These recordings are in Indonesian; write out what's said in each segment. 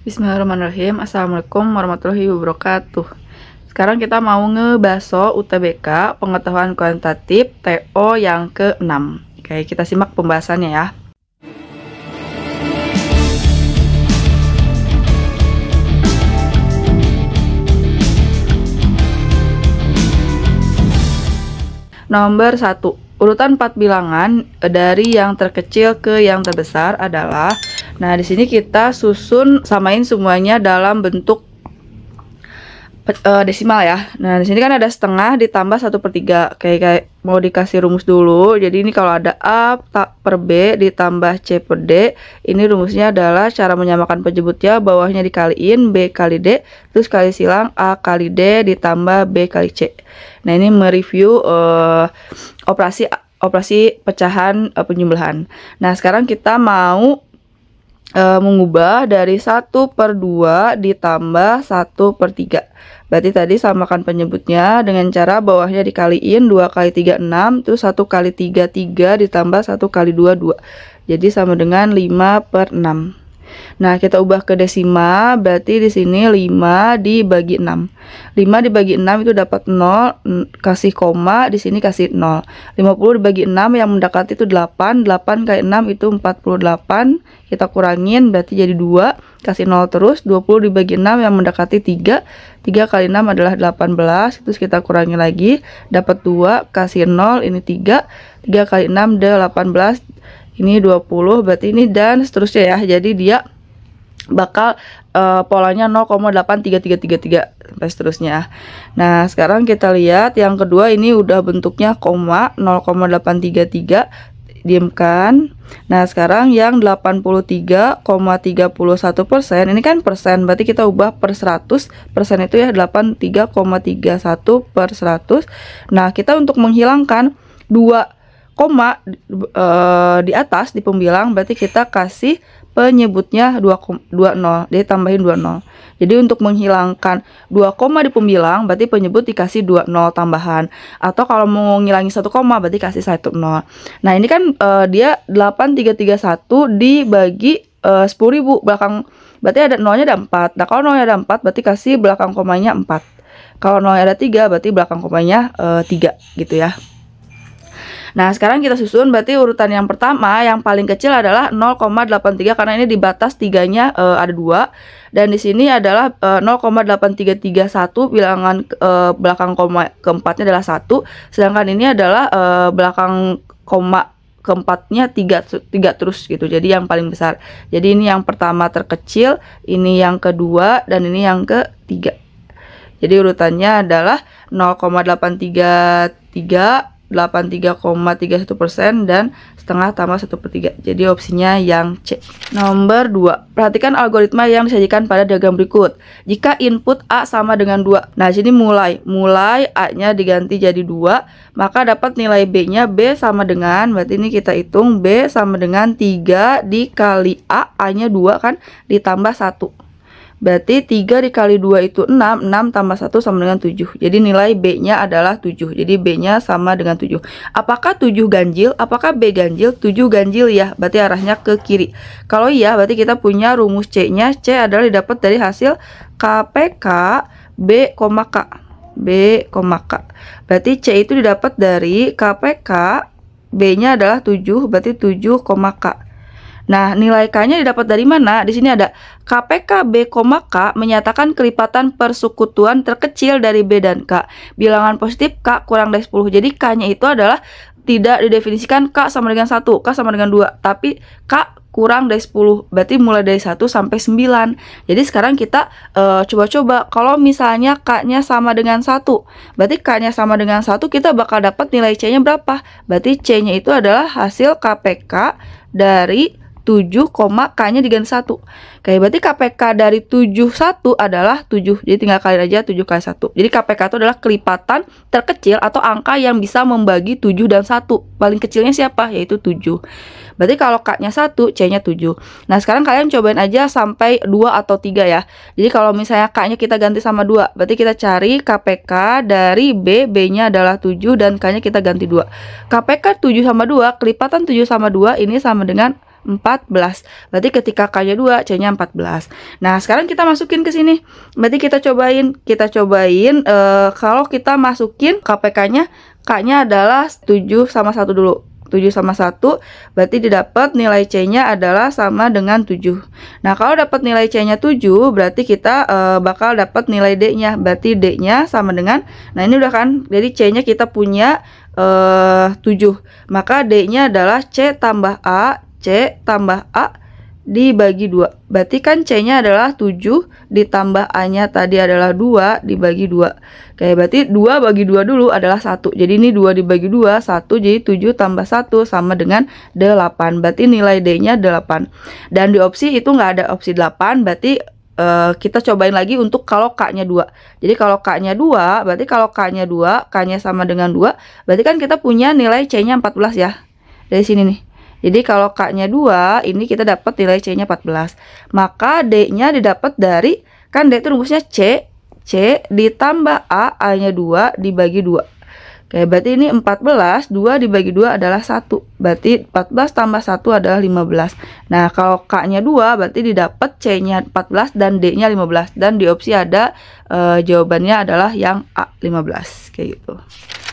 Bismillahirrahmanirrahim. Assalamualaikum warahmatullahi wabarakatuh. Sekarang kita mau ngebaso UTBK pengetahuan kuantitatif TO yang ke-6. Oke, kita simak pembahasannya ya. Nomor 1. Urutan 4 bilangan dari yang terkecil ke yang terbesar adalah, nah di sini kita susun samain semuanya dalam bentuk desimal ya. Nah di sini kan ada setengah ditambah 1/3, kayak mau dikasih rumus dulu. Jadi ini kalau ada A per B ditambah C per D, ini rumusnya adalah cara menyamakan penyebutnya, bawahnya dikaliin B kali D, terus kali silang A kali D ditambah B kali C. Nah ini mereview operasi pecahan penjumlahan. Nah sekarang kita mau mengubah dari 1/2 ditambah 1/3. Berarti tadi samakan penyebutnya dengan cara bawahnya dikaliin 2 kali 3 6, terus 1 kali 3 3 ditambah 1 kali 2 2. Jadi sama dengan 5/6. Nah, kita ubah ke desimal, berarti di sini 5 dibagi 6. 5 dibagi 6 itu dapat 0, kasih koma, di sini kasih 0. 50 dibagi 6 yang mendekati itu 8, 8 kali 6 itu 48. Kita kurangin berarti jadi 2, kasih 0 terus. 20 dibagi 6 yang mendekati 3. 3 kali 6 adalah 18, terus kita kurangi lagi, dapat 2, kasih 0, ini 3. 3 kali 6 18. Ini 20, berarti ini dan seterusnya ya. Jadi dia bakal polanya 0,83333 sampai seterusnya. Nah, sekarang kita lihat yang kedua, ini udah bentuknya koma 0,833, diamkan. Nah, sekarang yang 83,31%, ini kan persen, berarti kita ubah per 100. Persen itu ya 83,31 per 100. Nah, kita untuk menghilangkan 2 koma di atas di pembilang, berarti kita kasih penyebutnya 20, dia tambahin 20. Jadi untuk menghilangkan 2 koma di pembilang, berarti penyebut dikasih 20 tambahan. Atau kalau mau ngilangin 1 koma, berarti kasih 10. Nah ini kan dia 8331 dibagi 10.000 belakang, berarti ada nolnya ada 4. Nah kalau nolnya ada 4, berarti kasih belakang komanya 4. Kalau nolnya ada 3, berarti belakang komanya 3 gitu ya. Nah sekarang kita susun, berarti urutan yang pertama yang paling kecil adalah 0,83 karena ini di batas 3-nya ada 2, dan di sini adalah 0,8331 bilangan belakang koma keempatnya adalah 1, sedangkan ini adalah belakang koma keempatnya 3 terus gitu. Jadi yang paling besar. Jadi ini yang pertama terkecil, ini yang kedua, dan ini yang ketiga. Jadi urutannya adalah 0,833 83,31% dan setengah tambah 1/3. Jadi opsinya yang C. Nomor 2. Perhatikan algoritma yang disajikan pada diagram berikut. Jika input A sama dengan 2. Nah, sini mulai A-nya diganti jadi 2, maka dapat nilai B-nya B sama dengan, berarti ini kita hitung B sama dengan 3 dikali A-nya 2 kan, ditambah 1. Berarti 3 dikali 2 itu 6, 6 tambah 1 sama dengan 7. Jadi nilai B-nya adalah 7. Jadi B-nya sama dengan 7. Apakah 7 ganjil? Apakah B ganjil? 7 ganjil ya, berarti arahnya ke kiri. Kalau iya, berarti kita punya rumus C-nya. C adalah didapat dari hasil KPK B, K. B, K. Berarti C itu didapat dari KPK B-nya adalah 7, berarti 7, K. Nah, nilai K-nya didapat dari mana? Di sini ada KPK B, K menyatakan kelipatan persekutuan terkecil dari B dan K. Bilangan positif K kurang dari 10. Jadi K-nya itu adalah tidak didefinisikan K sama dengan 1, K sama dengan 2, tapi K kurang dari 10. Berarti mulai dari 1 sampai 9. Jadi sekarang kita coba-coba kalau misalnya K-nya sama dengan 1. Berarti K-nya sama dengan 1, kita bakal dapat nilai C-nya berapa? Berarti C-nya itu adalah hasil KPK dari 7, K-nya diganti 1. Oke, berarti KPK dari 71 adalah 7. Jadi tinggal kaliin aja 7 kali 1. Jadi KPK itu adalah kelipatan terkecil atau angka yang bisa membagi 7 dan 1. Paling kecilnya siapa? Yaitu 7. Berarti kalau K-nya 1, C-nya 7. Nah, sekarang kalian cobain aja sampai 2 atau 3 ya. Jadi kalau misalnya K-nya kita ganti sama 2, berarti kita cari KPK dari B, B-nya adalah 7 dan K-nya kita ganti 2. KPK 7 sama 2, kelipatan 7 sama 2 ini sama dengan 14. Berarti ketika K-nya 2, C-nya 14. Nah, sekarang kita masukin ke sini. Berarti kita cobain kalau kita masukin KPK-nya, K-nya adalah 7 sama 1 dulu. 7 sama 1 berarti didapat nilai C-nya adalah sama dengan 7. Nah, kalau dapat nilai C-nya 7 berarti kita bakal dapat nilai D-nya. Berarti D-nya sama dengan, nah ini udah kan, jadi C-nya kita punya 7. Maka D-nya adalah C tambah A dibagi 2. Berarti kan C-nya adalah 7 ditambah A-nya tadi adalah 2 dibagi 2. Oke, berarti 2 bagi 2 dulu adalah 1. Jadi ini 2 dibagi 2, 1, jadi 7 tambah 1 sama dengan 8. Berarti nilai D-nya 8. Dan di opsi itu nggak ada opsi 8, berarti kita cobain lagi untuk kalau K-nya 2. Jadi kalau K-nya 2, berarti kalau K-nya 2, K-nya sama dengan 2, berarti kan kita punya nilai C-nya 14 ya. Dari sini nih. Jadi kalau K-nya 2, ini kita dapat nilai C-nya 14. Maka D-nya didapat dari, kan D itu rumusnya C ditambah A-nya 2 dibagi 2. Oke, berarti ini 14, 2 dibagi 2 adalah 1. Berarti 14 tambah 1 adalah 15. Nah, kalau K-nya 2, berarti didapat C-nya 14 dan D-nya 15. Dan di opsi ada jawabannya adalah yang A, 15. Kayak gitu.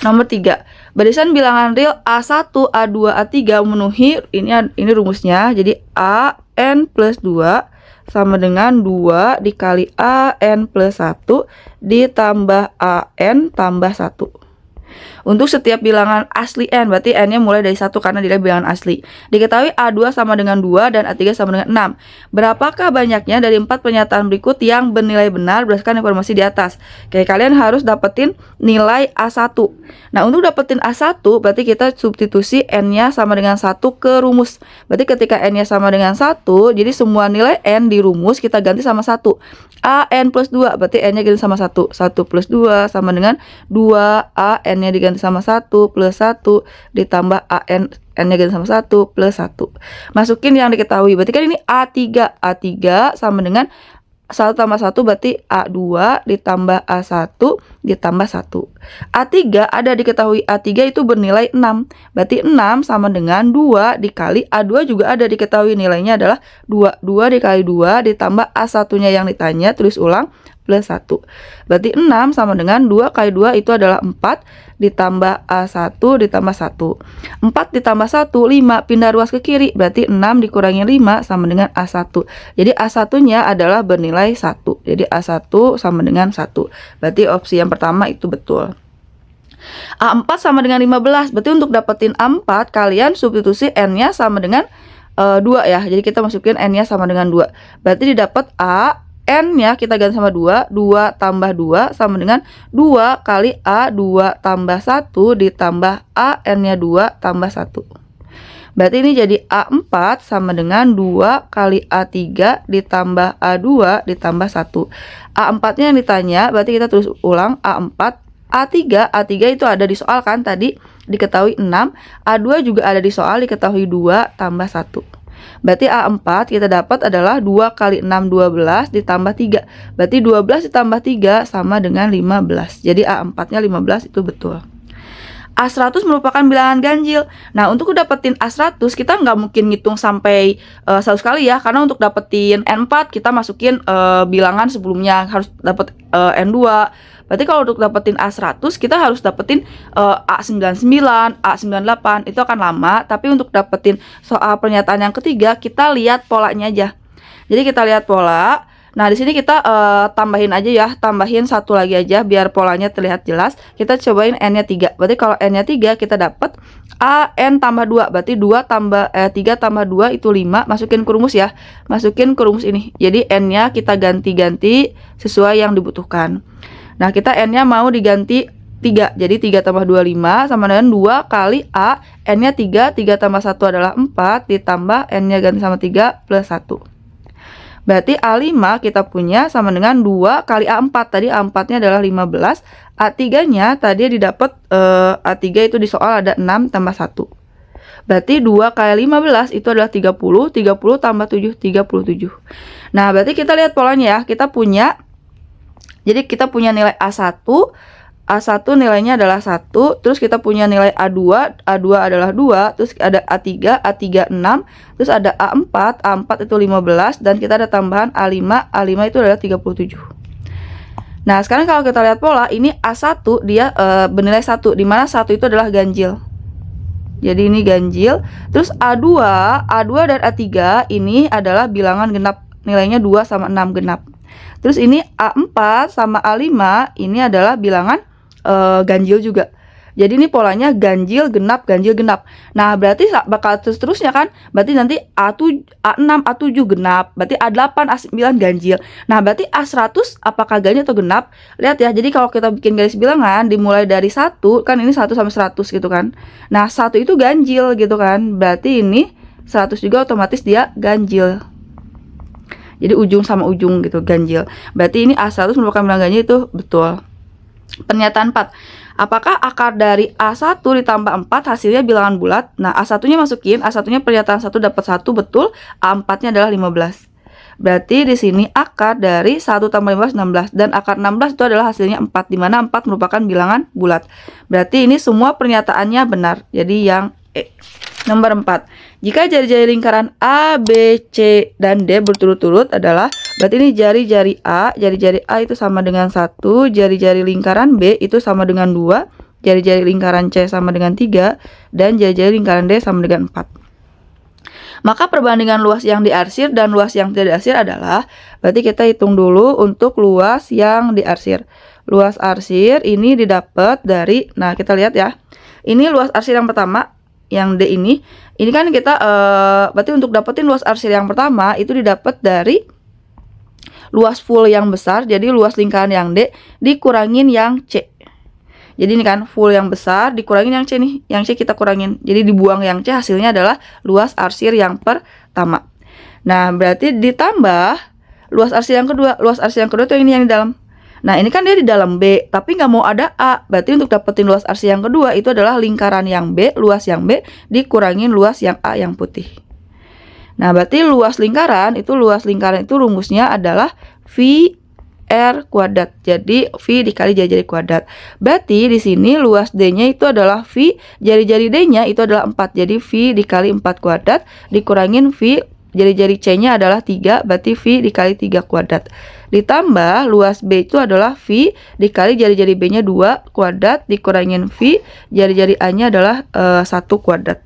Nomor 3. Barisan bilangan real A1, A2, A3 memenuhi, ini rumusnya. Jadi A n plus 2 sama dengan 2 dikali AN plus 1 ditambah AN tambah 1. Untuk setiap bilangan asli N, berarti N-nya mulai dari 1 karena dia bilangan asli. Diketahui A2 sama dengan 2 dan A3 sama dengan 6. Berapakah banyaknya dari 4 pernyataan berikut yang bernilai benar berdasarkan informasi di atas? Oke, kalian harus dapetin nilai A1. Nah, untuk dapetin A1, berarti kita substitusi N-nya sama dengan 1 ke rumus. Berarti ketika N-nya sama dengan 1, jadi semua nilai N di rumus kita ganti sama 1. AN plus 2, berarti N-nya ganti sama 1. 1 plus 2 sama dengan 2, AN-nya diganti sama 1 plus 1 ditambah AN, N-nya ganti sama 1 plus 1. Masukin yang diketahui, berarti kan ini A3 sama dengan 1 tambah 1 berarti A2 ditambah A1 ditambah 1. A3 ada diketahui, A3 itu bernilai 6. Berarti 6 sama dengan 2 dikali A2 juga ada diketahui, nilainya adalah 2. 2 dikali 2 ditambah A1-nya yang ditanya, tulis ulang, plus 1. Berarti 6 sama dengan 2 kali 2 itu adalah 4 ditambah A1 ditambah 1. 4 ditambah 1, 5, pindah ruas ke kiri, berarti 6 dikurangi 5 sama dengan A1. Jadi A1-nya adalah bernilai 1. Jadi A1 sama dengan 1. Berarti opsi yang pertama itu betul. A4 sama dengan 15, berarti untuk dapetin A4 kalian substitusi N-nya sama dengan 2 ya. Jadi kita masukin N-nya sama dengan 2. Berarti didapat A, N-nya kita ganti sama 2, 2 tambah 2 sama dengan 2 kali A, 2 tambah 1 ditambah A, N-nya 2 tambah 1. Berarti ini jadi A4 sama dengan 2 kali A3 ditambah A2 ditambah 1. A4-nya yang ditanya, berarti kita tulis ulang A4. A3 itu ada di soal kan tadi, diketahui 6. A2 juga ada di soal, diketahui 2 tambah 1. Berarti A4 kita dapat adalah 2 kali 6, 12 ditambah 3. Berarti 12 ditambah 3 sama dengan 15. Jadi A4-nya 15 itu betul. A100 merupakan bilangan ganjil. Nah, untuk dapetin A100 kita nggak mungkin ngitung sampai 100 kali ya. Karena untuk dapetin N4 kita masukin bilangan sebelumnya, harus dapet N2. Berarti kalau untuk dapetin A100 kita harus dapetin A99, A98, itu akan lama. Tapi untuk dapetin soal pernyataan yang ketiga kita lihat polanya aja. Jadi kita lihat pola. Nah, di sini kita tambahin aja ya, tambahin satu lagi aja biar polanya terlihat jelas. Kita cobain N-nya 3. Berarti kalau N-nya 3 kita dapat AN tambah 2. Berarti 3 tambah 2 itu 5. Masukin ke rumus ya. Masukin ke rumus ini. Jadi N-nya kita ganti-ganti sesuai yang dibutuhkan. Nah, kita N-nya mau diganti 3. Jadi 3 tambah 2, 5 sama dengan 2 kali A. N-nya 3, 3 tambah 1 adalah 4 ditambah N-nya ganti sama 3 plus 1. Berarti A5 kita punya sama dengan 2 kali A4. Tadi A4-nya adalah 15. A3-nya tadi didapat A3 itu di soal ada 6 tambah 1. Berarti 2 kali 15 itu adalah 30. 30 tambah 7, 37. Nah, berarti kita lihat polanya ya. Kita punya, jadi kita punya nilai A1, A1 nilainya adalah 1, terus kita punya nilai A2 adalah 2, terus ada A3 6, terus ada A4 itu 15, dan kita ada tambahan A5 itu adalah 37. Nah, sekarang kalau kita lihat pola, ini A1 dia bernilai 1, dimana 1 itu adalah ganjil. Jadi ini ganjil. Terus A2 dan A3 ini adalah bilangan genap, nilainya 2 sama 6 genap. Terus ini A4 sama A5 ini adalah bilangan ganjil juga. Jadi ini polanya ganjil genap ganjil genap. Nah, berarti bakal terusnya kan? Berarti nanti A6 A7 genap, berarti A8 A9 ganjil. Nah, berarti A100 apakah ganjil atau genap? Lihat ya. Jadi kalau kita bikin garis bilangan dimulai dari 1, kan ini 1 sampai 100 gitu kan. Nah, 1 itu ganjil gitu kan. Berarti ini 100 juga otomatis dia ganjil. Jadi ujung sama ujung gitu ganjil. Berarti ini A100 merupakan bilangan ganjil, itu betul. Pernyataan 4. Apakah akar dari A1 ditambah 4 hasilnya bilangan bulat? Nah, A1-nya masukin, A1-nya pernyataan 1 dapat 1 betul, A4-nya adalah 15. Berarti di sini akar dari 1 tambah 15 16, dan akar 16 itu adalah hasilnya 4, di mana 4 merupakan bilangan bulat. Berarti ini semua pernyataannya benar. Jadi yang E. Nomor 4. Jika jari-jari lingkaran A, B, C, dan D berturut-turut adalah, berarti ini jari-jari A itu sama dengan 1, jari-jari lingkaran B itu sama dengan 2, jari-jari lingkaran C sama dengan 3, dan jari-jari lingkaran D sama dengan 4. Maka perbandingan luas yang diarsir dan luas yang tidak diarsir adalah, berarti kita hitung dulu untuk luas yang diarsir. Luas arsir ini didapat dari, nah kita lihat ya, ini luas arsir yang pertama, yang D ini kan kita berarti untuk dapetin luas arsir yang pertama itu didapat dari luas full yang besar, jadi luas lingkaran yang D dikurangin yang C. Jadi ini kan full yang besar dikurangin yang C nih, yang C kita kurangin, jadi dibuang yang C, hasilnya adalah luas arsir yang pertama. Nah, berarti ditambah luas arsir yang kedua, itu ini yang di dalam. Nah, ini kan dia di dalam B, tapi nggak mau ada A. Berarti untuk dapetin luas arsir yang kedua itu adalah lingkaran yang B, luas yang B dikurangin luas yang A yang putih. Nah, berarti luas lingkaran itu rumusnya adalah V R kuadrat. Jadi V dikali jari-jari kuadrat. Berarti di sini luas D-nya itu adalah V, jari-jari D-nya itu adalah 4. Jadi V dikali 4 kuadrat dikurangin V, jari-jari C-nya adalah 3, berarti V dikali 3 kuadrat. Ditambah luas B itu adalah V dikali jari-jari B-nya 2 kuadrat dikurangin V, jari-jari A-nya adalah 1 kuadrat.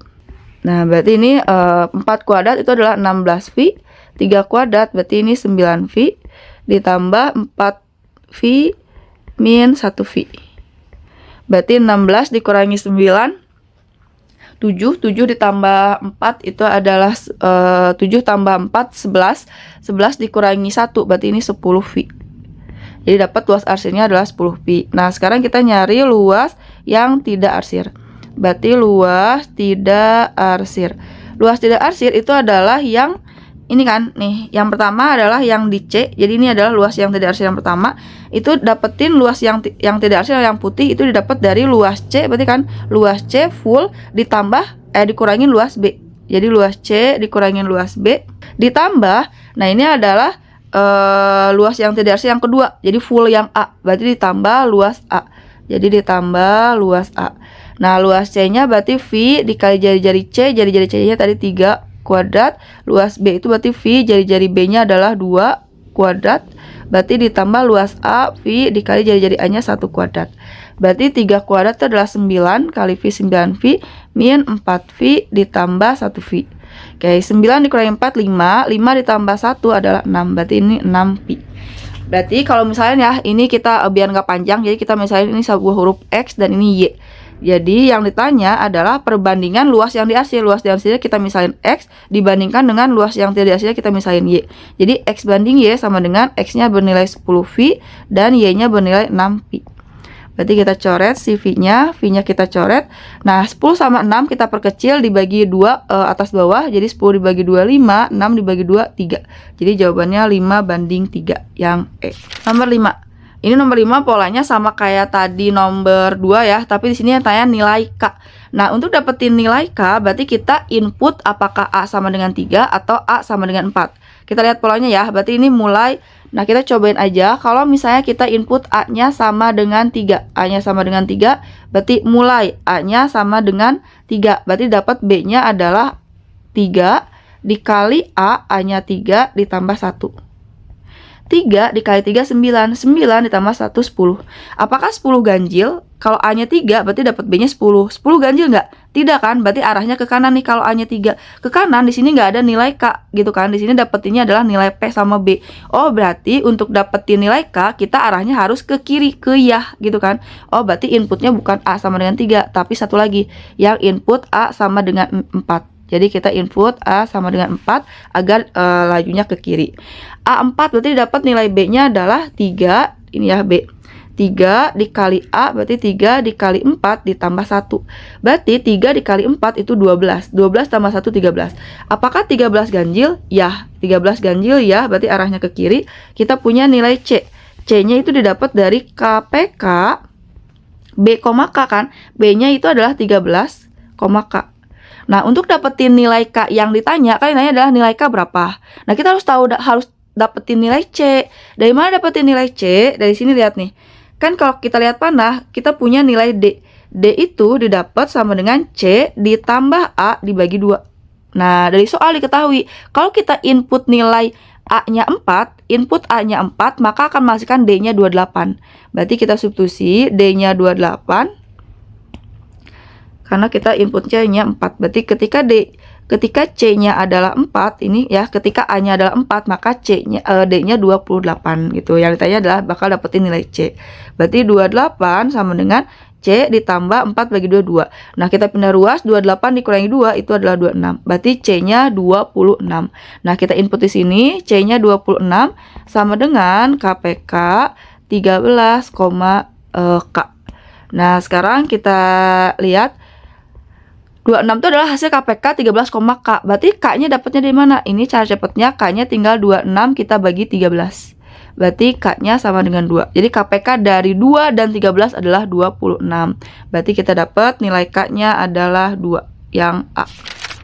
Nah, berarti ini 4 kuadrat itu adalah 16 V, 3 kuadrat berarti ini 9 V, ditambah 4 V min 1 V. Berarti 16 dikurangi 9, 7 ditambah 4 itu adalah 7 tambah 4 11 dikurangi 1 berarti ini 10 V. Jadi dapat luas arsirnya adalah 10 V. Nah, sekarang kita nyari luas yang tidak arsir. Berarti luas tidak arsir. Luas tidak arsir itu adalah yang ini kan nih, yang pertama adalah yang di C. Jadi ini adalah luas yang tidak arsir yang pertama. Itu dapetin luas yang tidak arsir yang putih itu didapat dari luas C, berarti kan luas C full ditambah dikurangin luas B. Jadi luas C dikurangin luas B ditambah, nah ini adalah luas yang tidak arsir yang kedua. Jadi full yang A, berarti ditambah luas A. Jadi ditambah luas A. Nah, luas C-nya berarti V dikali jari-jari C, jari-jari C-nya tadi 3 kuadrat, luas B itu berarti V, jari-jari B-nya adalah 2 kuadrat, berarti ditambah luas A, V dikali jari-jari A-nya 1 kuadrat. Berarti 3 kuadrat itu adalah 9 kali V 9V min 4V ditambah 1V. Oke, 9 dikurangi 4 5, 5 ditambah 1 adalah 6, berarti ini 6V. Berarti kalau misalnya ya, ini kita biar nggak panjang, jadi kita misalnya ini sebuah huruf X dan ini Y. Jadi yang ditanya adalah perbandingan luas yang diarsir. Luas yang diarsirnya kita misalin X dibandingkan dengan luas yang tidak diarsirnya kita misalin Y. Jadi X banding Y sama dengan X-nya bernilai 10V dan Y-nya bernilai 6V. Berarti kita coret si V-nya kita coret. Nah, 10 sama 6 kita perkecil dibagi 2 atas bawah. Jadi 10 dibagi 2 5, 6 dibagi 2 3. Jadi jawabannya 5/3 yang E. Nomor 5. Ini nomor 5 polanya sama kayak tadi nomor 2 ya, tapi di sini yang tanya nilai K. Nah, untuk dapetin nilai K berarti kita input apakah A sama dengan 3 atau A sama dengan 4. Kita lihat polanya ya, berarti ini mulai Nah, kita cobain aja. Kalau misalnya kita input A-nya sama dengan 3. A-nya sama dengan 3, berarti mulai A-nya sama dengan 3. Berarti dapat B-nya adalah 3 dikali A, A-nya 3 ditambah 1. 3 dikali 3, 9. 9 ditambah 1, 10. Apakah 10 ganjil? Kalau A-nya 3, berarti dapat B-nya 10. 10 ganjil nggak? Tidak kan? Berarti arahnya ke kanan nih kalau A-nya 3. Ke kanan, di sini nggak ada nilai K, gitu kan? Di sini dapetinnya adalah nilai P sama B. Oh, berarti untuk dapetin nilai K, kita arahnya harus ke kiri, ke Yah, gitu kan? Oh, berarti inputnya bukan A sama dengan 3, tapi satu lagi, yang input A sama dengan 4. Jadi kita input A sama dengan 4 agar lajunya ke kiri. A4 berarti dapat nilai B-nya adalah 3, ini ya B. 3 dikali A berarti 3 dikali 4 ditambah 1. Berarti 3 dikali 4 itu 12. 12 tambah 1, 13. Apakah 13 ganjil? Ya, 13 ganjil ya, berarti arahnya ke kiri. Kita punya nilai C. C-nya itu didapat dari KPK B, K kan? B-nya itu adalah 13, K. Nah, untuk dapetin nilai K yang ditanya, kan ditanya adalah nilai K berapa. Nah, kita harus tahu harus dapetin nilai C. Dari mana dapetin nilai C? Dari sini lihat nih. Kan kalau kita lihat panah, kita punya nilai D. D itu didapat sama dengan C ditambah A dibagi 2. Nah, dari soal diketahui, kalau kita input nilai A-nya 4, input A-nya 4, maka akan menghasilkan D-nya 28. Berarti kita substitusi D-nya 28. Karena kita inputnya 4. Berarti ketika C-nya adalah 4, ini ya, ketika A-nya adalah 4, maka D-nya 28 gitu. Yang ditanya adalah bakal dapetin nilai C. Berarti 28 sama dengan C ditambah 4 bagi 2, 2. Nah, kita pindah ruas, 28 dikurangi 2 itu adalah 26. Berarti C-nya 26. Nah, kita input di sini, C-nya 26 sama dengan KPK 13, K. Nah, sekarang kita lihat 26 itu adalah hasil KPK 13, K. Berarti K-nya dapatnya dari mana? Ini cara cepatnya, K-nya tinggal 26 kita bagi 13. Berarti K-nya sama dengan 2. Jadi KPK dari 2 dan 13 adalah 26. Berarti kita dapat nilai K-nya adalah 2, yang A.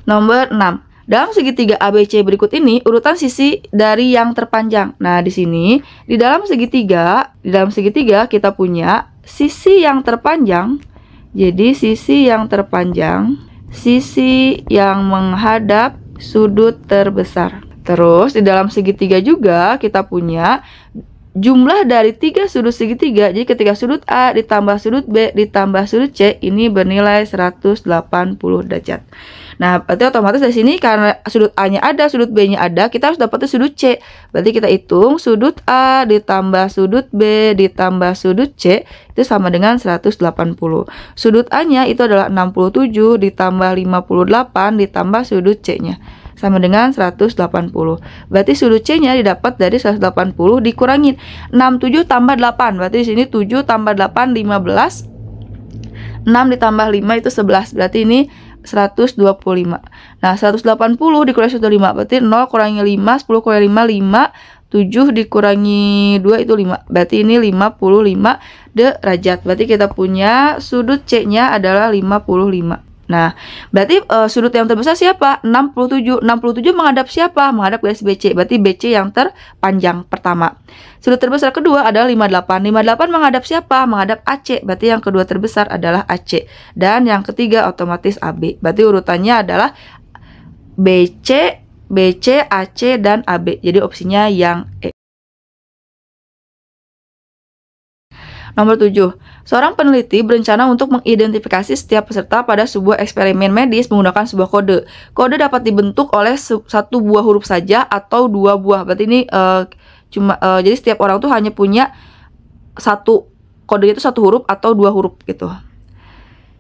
Nomor 6. Dalam segitiga ABC berikut ini, urutan sisi dari yang terpanjang. Nah, di sini, di dalam segitiga kita punya sisi yang terpanjang. Jadi sisi yang terpanjang, sisi yang menghadap sudut terbesar. Terus di dalam segitiga juga kita punya jumlah dari 3 sudut segitiga. Jadi ketika sudut A ditambah sudut B ditambah sudut C ini bernilai 180 derajat. Nah, berarti otomatis dari sini karena sudut A-nya ada, sudut B-nya ada, kita harus dapatnya sudut C. Berarti kita hitung sudut A ditambah sudut B ditambah sudut C itu sama dengan 180. Sudut A-nya itu adalah 67 ditambah 58 ditambah sudut C-nya sama dengan 180. Berarti sudut C-nya didapat dari 180 dikurangin 67 tambah 8. Berarti di sini 7 tambah 8 15. 6 ditambah 5 itu 11. Berarti ini 125. Nah, 180 dikurangi 125 berarti 0 kurangi 5, 10 kurangi 5, 7 dikurangi 2 itu 5. Berarti ini 55 derajat. Berarti kita punya sudut C-nya adalah 55. Nah, berarti sudut yang terbesar siapa? 67. 67 menghadap siapa? Menghadap garis BC. Berarti BC yang terpanjang pertama. Sudut terbesar kedua adalah 58. 58 menghadap siapa? Menghadap AC. Berarti yang kedua terbesar adalah AC. Dan yang ketiga otomatis AB. Berarti urutannya adalah BC, AC, dan AB. Jadi opsinya yang E. Nomor 7. Seorang peneliti berencana untuk mengidentifikasi setiap peserta pada sebuah eksperimen medis menggunakan sebuah kode. Kode dapat dibentuk oleh satu buah huruf saja atau 2 buah. Berarti ini jadi setiap orang tuh hanya punya satu kode, itu 1 huruf atau 2 huruf gitu.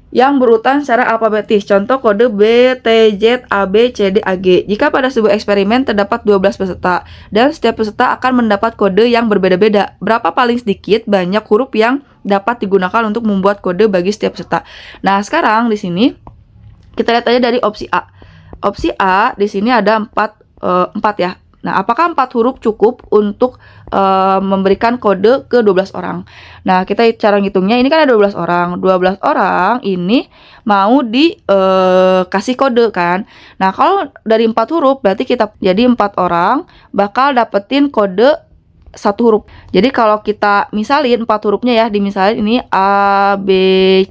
Yang berurutan secara alfabetis. Contoh kode B, T, Z, A, B, C, D, A, G. Jika pada sebuah eksperimen terdapat 12 peserta dan setiap peserta akan mendapat kode yang berbeda-beda, berapa paling sedikit banyak huruf yang dapat digunakan untuk membuat kode bagi setiap peserta? Nah, sekarang di sini kita lihat aja dari opsi A. Opsi A di sini ada 4 ya. Nah, apakah 4 huruf cukup untuk memberikan kode ke 12 orang? Nah, kita cara ngitungnya, ini kan ada 12 orang. 12 orang ini mau dikasih kode kan. Nah, kalau dari 4 huruf berarti kita jadi 4 orang bakal dapetin kode satu huruf. Jadi kalau kita misalin 4 hurufnya ya, dimisalin ini A, B,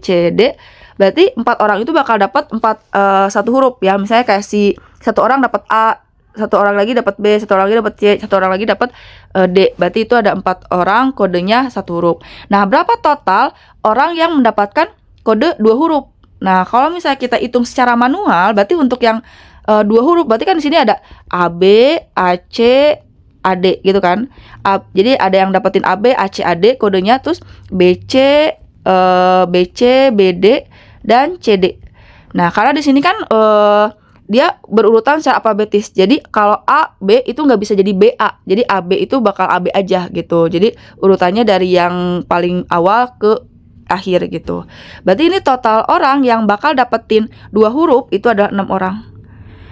C, D, berarti 4 orang itu bakal dapat 1 huruf ya. Misalnya kayak si satu orang dapat A, satu orang lagi dapat B, satu orang lagi dapat C, satu orang lagi dapat D. Berarti itu ada 4 orang, kodenya 1 huruf. Nah, berapa total orang yang mendapatkan kode 2 huruf? Nah, kalau misalnya kita hitung secara manual, berarti untuk yang 2 huruf, berarti kan di sini ada AB, AC, AD gitu kan. Jadi ada yang dapetin AB, AC, AD kodenya, terus BC, BC, BD, dan CD. Nah, karena di sini kan dia berurutan secara alfabetis. Jadi kalau A, B itu nggak bisa jadi BA. Jadi AB itu bakal AB aja gitu. Jadi urutannya dari yang paling awal ke akhir gitu. Berarti ini total orang yang bakal dapetin 2 huruf itu adalah 6 orang.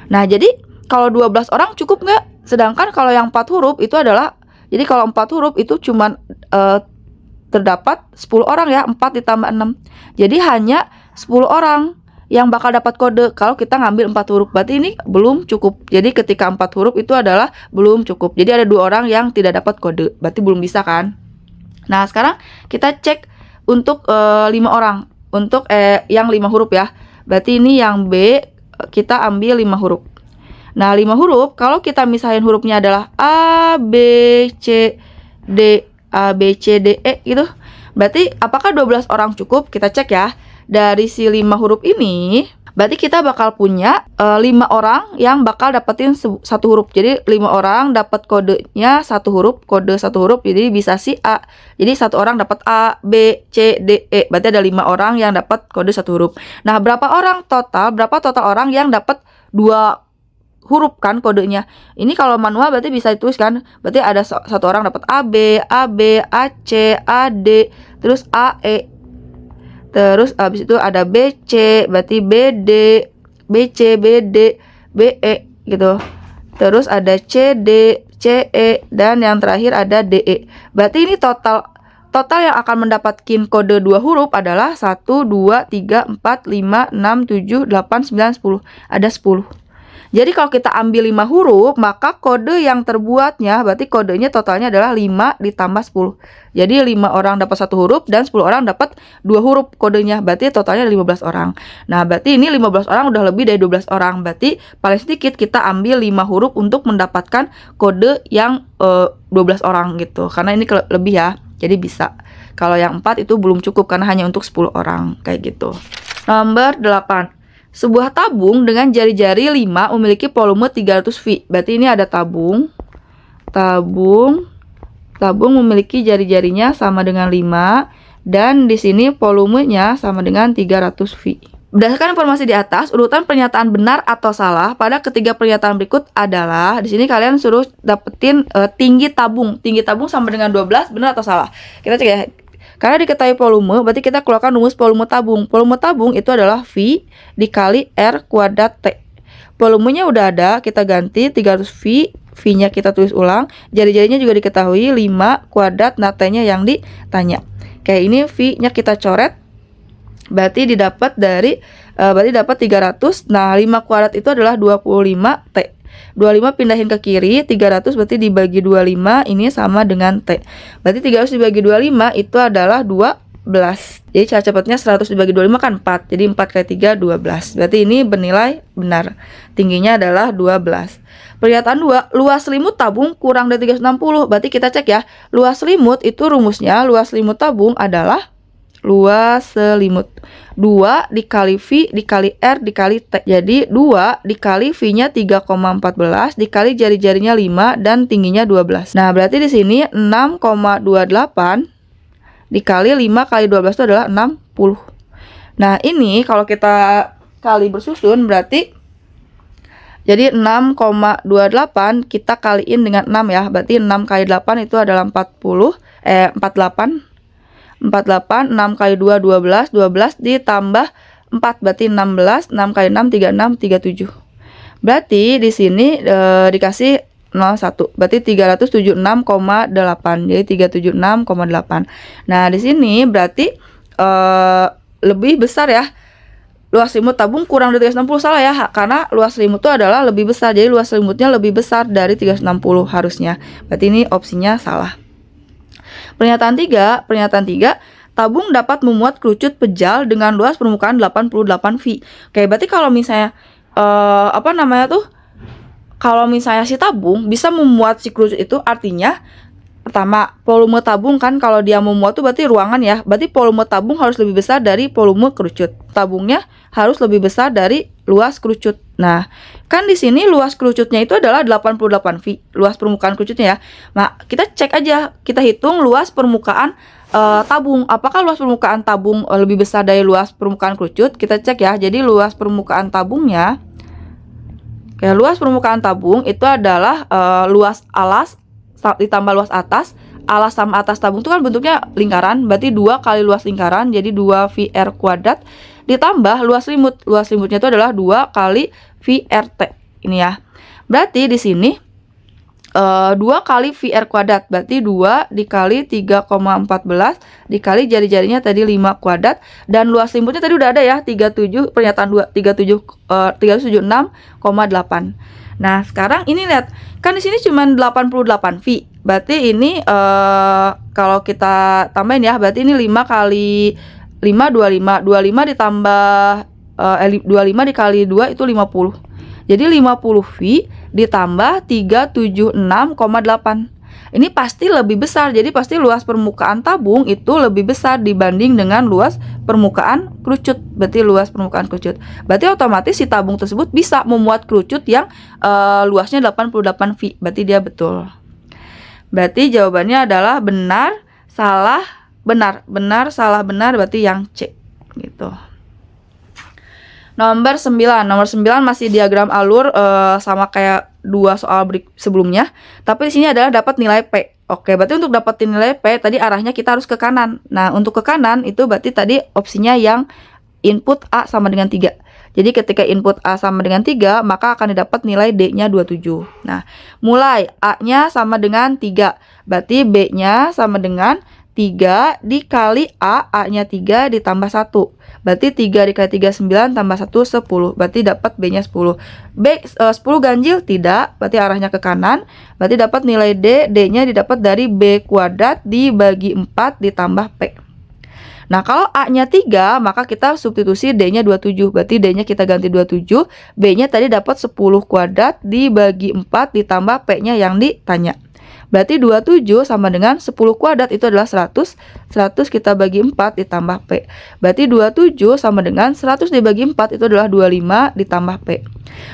Nah, jadi kalau 12 orang cukup nggak? Sedangkan kalau yang 4 huruf itu adalah, jadi kalau 4 huruf itu cuman terdapat 10 orang ya, 4 ditambah 6. Jadi hanya 10 orang yang bakal dapat kode kalau kita ngambil 4 huruf. Berarti ini belum cukup. Jadi ketika 4 huruf itu adalah belum cukup. Jadi ada 2 orang yang tidak dapat kode. Berarti belum bisa kan? Nah, sekarang kita cek untuk 5 orang. Untuk yang 5 huruf ya. Berarti ini yang B, kita ambil 5 huruf. Nah, 5 huruf, kalau kita misahin hurufnya adalah A, B, C, D, A, B, C, D, E gitu. Berarti apakah 12 orang cukup? Kita cek ya. Dari si 5 huruf ini, berarti kita bakal punya 5 orang yang bakal dapetin 1 huruf. Jadi 5 orang dapat kodenya 1 huruf, kode 1 huruf, jadi bisa si A. Jadi 1 orang dapat A, B, C, D, E. Berarti ada 5 orang yang dapat kode 1 huruf. Nah, berapa total orang yang dapat 2 huruf kan kodenya. Ini kalau manual berarti bisa dituliskan. Berarti ada 1 orang dapat AB, AB, AC, AD, terus AE. Terus habis itu ada BC, berarti BD, BC, BD, BE gitu. Terus ada CD, CE, dan yang terakhir ada DE. Berarti ini total yang akan mendapatkan kode 2 huruf adalah 1, 2, 3, 4, 5, 6, 7, 8, 9, 10. Ada 10. Jadi kalau kita ambil 5 huruf, maka kode yang terbuatnya, berarti kodenya totalnya adalah 5 ditambah 10. Jadi 5 orang dapat 1 huruf dan 10 orang dapat 2 huruf kodenya. Berarti totalnya 15 orang. Nah, berarti ini 15 orang udah lebih dari 12 orang. Berarti paling sedikit kita ambil 5 huruf untuk mendapatkan kode yang 12 orang gitu. Karena ini lebih ya. Jadi bisa. Kalau yang 4 itu belum cukup karena hanya untuk 10 orang kayak gitu. Nomor 8. Sebuah tabung dengan jari-jari 5 memiliki volume 300 V. Berarti ini ada tabung memiliki jari-jarinya sama dengan 5, dan di sini volumenya sama dengan 300 V. Berdasarkan informasi di atas, urutan pernyataan benar atau salah pada ketiga pernyataan berikut adalah, di sini kalian suruh dapetin tinggi tabung. Tinggi tabung sama dengan 12, benar atau salah? Kita cek ya. Karena diketahui volume, berarti kita keluarkan rumus volume tabung. Volume tabung itu adalah V dikali R kuadrat T. Volumenya udah ada, kita ganti 300 V. V-nya kita tulis ulang. Jari-jarinya juga diketahui 5 kuadrat, nah T-nya yang ditanya. Kayak ini V-nya kita coret. Berarti didapat dari dapat 300. Nah, 5 kuadrat itu adalah 25 T. 25 pindahin ke kiri, 300 berarti dibagi 25, ini sama dengan T. Berarti 300 dibagi 25 itu adalah 12. Jadi cara cepatnya 100 dibagi 25 kan 4. Jadi 4 kali 3, 12. Berarti ini bernilai benar. Tingginya adalah 12. Pernyataan 2, luas selimut tabung kurang dari 360. Berarti kita cek ya. Luas selimut itu rumusnya, luas selimut tabung adalah luas selimut 2 dikali V dikali R dikali T. Jadi 2 dikali V-nya 3,14 dikali jari-jarinya 5 dan tingginya 12. Nah, berarti di sini 6,28 dikali 5 kali 12 itu adalah 60. Nah, ini kalau kita kali bersusun berarti jadi 6,28 kita kaliin dengan 6 ya. Berarti 6 kali 8 itu adalah 48. 48, 6 kali 2, 12, 12 ditambah 4, berarti 16, 6 kali 6, 36, 37. Berarti di sini dikasih 01, berarti 376,8, jadi 376,8. Nah, di sini berarti lebih besar ya, luas selimut tabung kurang dari 360, salah ya, karena luas selimut itu adalah lebih besar, jadi luas selimutnya lebih besar dari 360 harusnya. Berarti ini opsinya salah. Pernyataan 3, tabung dapat memuat kerucut pejal dengan luas permukaan 88 V. Oke, berarti kalau misalnya kalau misalnya si tabung bisa memuat si kerucut itu, artinya pertama, volume tabung kan kalau dia memuat itu berarti ruangan ya. Berarti volume tabung harus lebih besar dari volume kerucut. Tabungnya harus lebih besar dari luas kerucut. Nah, kan di sini luas kerucutnya itu adalah 88 V, luas permukaan kerucutnya ya. Nah, kita cek aja, kita hitung luas permukaan tabung. Apakah luas permukaan tabung lebih besar dari luas permukaan kerucut? Kita cek ya. Jadi luas permukaan tabungnya, kayak luas permukaan tabung itu adalah luas alas ditambah luas atas. Alas sama atas tabung itu kan bentuknya lingkaran, berarti 2 kali luas lingkaran, jadi 2 VR kuadrat ditambah luas selimut. Luas selimutnya itu adalah 2 kali VRT. Ini ya. Berarti di sini 2 kali VR kuadrat, berarti 2 dikali 3,14 dikali jari-jarinya tadi 5 kuadrat, dan luas selimutnya tadi udah ada ya, 37 pernyataan 2 376,8. Nah, sekarang ini lihat, kan di sini cuma 88 V. Berarti ini kalau kita tambahin ya, berarti ini 5 kali 5 25. 25 ditambah 25 dikali 2 itu 50. Jadi 50 V ditambah 376,8. Ini pasti lebih besar, jadi pasti luas permukaan tabung itu lebih besar dibanding dengan luas permukaan kerucut. Berarti luas permukaan kerucut. Berarti otomatis si tabung tersebut bisa memuat kerucut yang luasnya 88 V. Berarti dia betul. Berarti jawabannya adalah benar, salah, benar. Benar, salah, benar, berarti yang C. Gitu. Nomor 9 masih diagram alur sama kayak 2 soal sebelumnya, tapi di sini adalah dapat nilai P. Oke, berarti untuk dapetin nilai P tadi arahnya kita harus ke kanan. Nah, untuk ke kanan itu berarti tadi opsinya yang input A sama dengan 3. Jadi ketika input A sama dengan 3, maka akan didapat nilai D-nya 27. Nah, mulai A-nya sama dengan 3. Berarti B-nya sama dengan 3 dikali A, A-nya 3 ditambah 1. Berarti 3 dikali 3 9 tambah 1 10. Berarti dapat B-nya 10. B 10 ganjil? Tidak, berarti arahnya ke kanan. Berarti dapat nilai D, D-nya didapat dari B kuadrat dibagi 4 ditambah P. Nah, kalau A-nya 3, maka kita substitusi D-nya 27. Berarti D-nya kita ganti 27, B-nya tadi dapat 10 kuadrat dibagi 4 ditambah P-nya yang ditanya. Berarti 27 sama dengan 10 kuadrat itu adalah 100. 100 kita bagi 4 ditambah P. Berarti 27 sama dengan 100 dibagi 4 itu adalah 25 ditambah P.